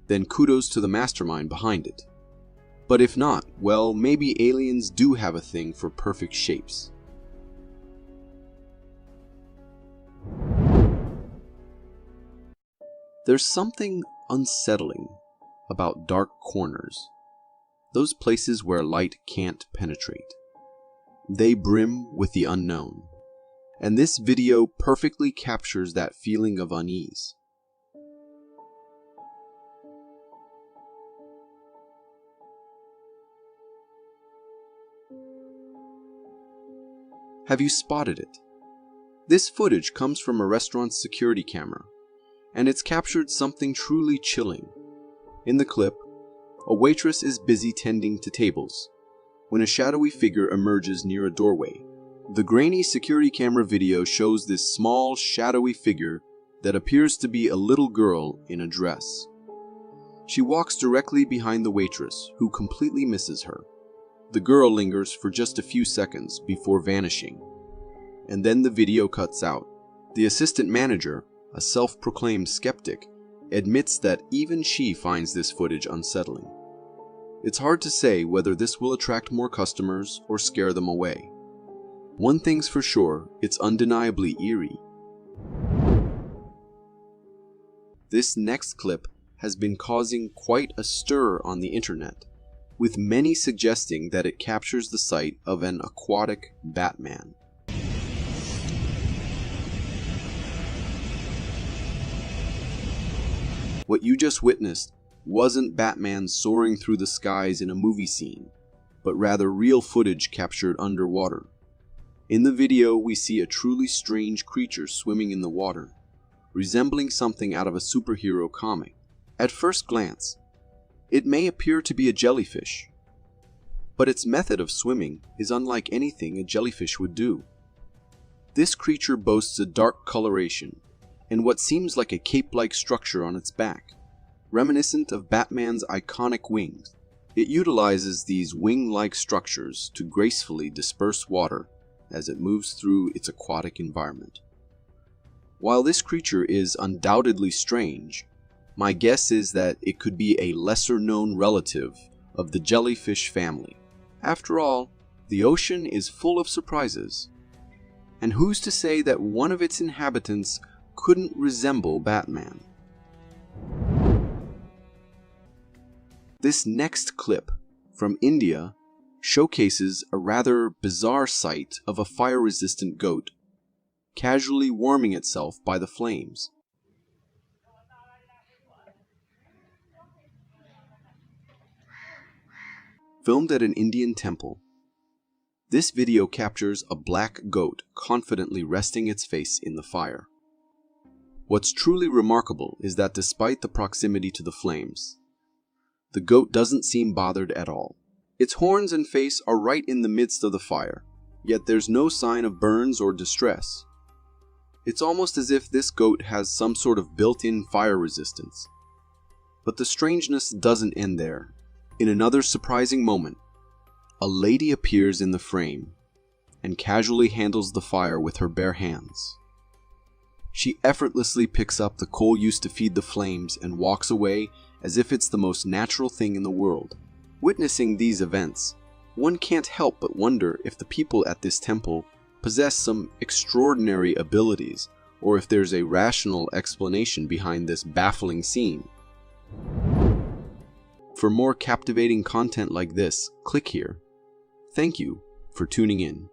then kudos to the mastermind behind it. But if not, well, maybe aliens do have a thing for perfect shapes. There's something unsettling about dark corners, those places where light can't penetrate. They brim with the unknown, and this video perfectly captures that feeling of unease. Have you spotted it? This footage comes from a restaurant's security camera, and it's captured something truly chilling. In the clip, a waitress is busy tending to tables when a shadowy figure emerges near a doorway. The grainy security camera video shows this small, shadowy figure that appears to be a little girl in a dress. She walks directly behind the waitress, who completely misses her. The girl lingers for just a few seconds before vanishing, and then the video cuts out. The assistant manager, a self-proclaimed skeptic, admits that even she finds this footage unsettling. It's hard to say whether this will attract more customers or scare them away. One thing's for sure, it's undeniably eerie. This next clip has been causing quite a stir on the internet, with many suggesting that it captures the sight of an aquatic Batman. What you just witnessed wasn't Batman soaring through the skies in a movie scene, but rather real footage captured underwater. In the video, we see a truly strange creature swimming in the water, resembling something out of a superhero comic. At first glance, it may appear to be a jellyfish, but its method of swimming is unlike anything a jellyfish would do. This creature boasts a dark coloration and what seems like a cape-like structure on its back, reminiscent of Batman's iconic wings. It utilizes these wing-like structures to gracefully disperse water as it moves through its aquatic environment. While this creature is undoubtedly strange, my guess is that it could be a lesser-known relative of the jellyfish family. After all, the ocean is full of surprises, and who's to say that one of its inhabitants couldn't resemble Batman? This next clip from India showcases a rather bizarre sight of a fire-resistant goat casually warming itself by the flames. Filmed at an Indian temple, this video captures a black goat confidently resting its face in the fire. What's truly remarkable is that despite the proximity to the flames, the goat doesn't seem bothered at all. Its horns and face are right in the midst of the fire, yet there's no sign of burns or distress. It's almost as if this goat has some sort of built-in fire resistance. But the strangeness doesn't end there. In another surprising moment, a lady appears in the frame and casually handles the fire with her bare hands. She effortlessly picks up the coal used to feed the flames and walks away as if it's the most natural thing in the world. Witnessing these events, one can't help but wonder if the people at this temple possess some extraordinary abilities, or if there's a rational explanation behind this baffling scene. For more captivating content like this, click here. Thank you for tuning in.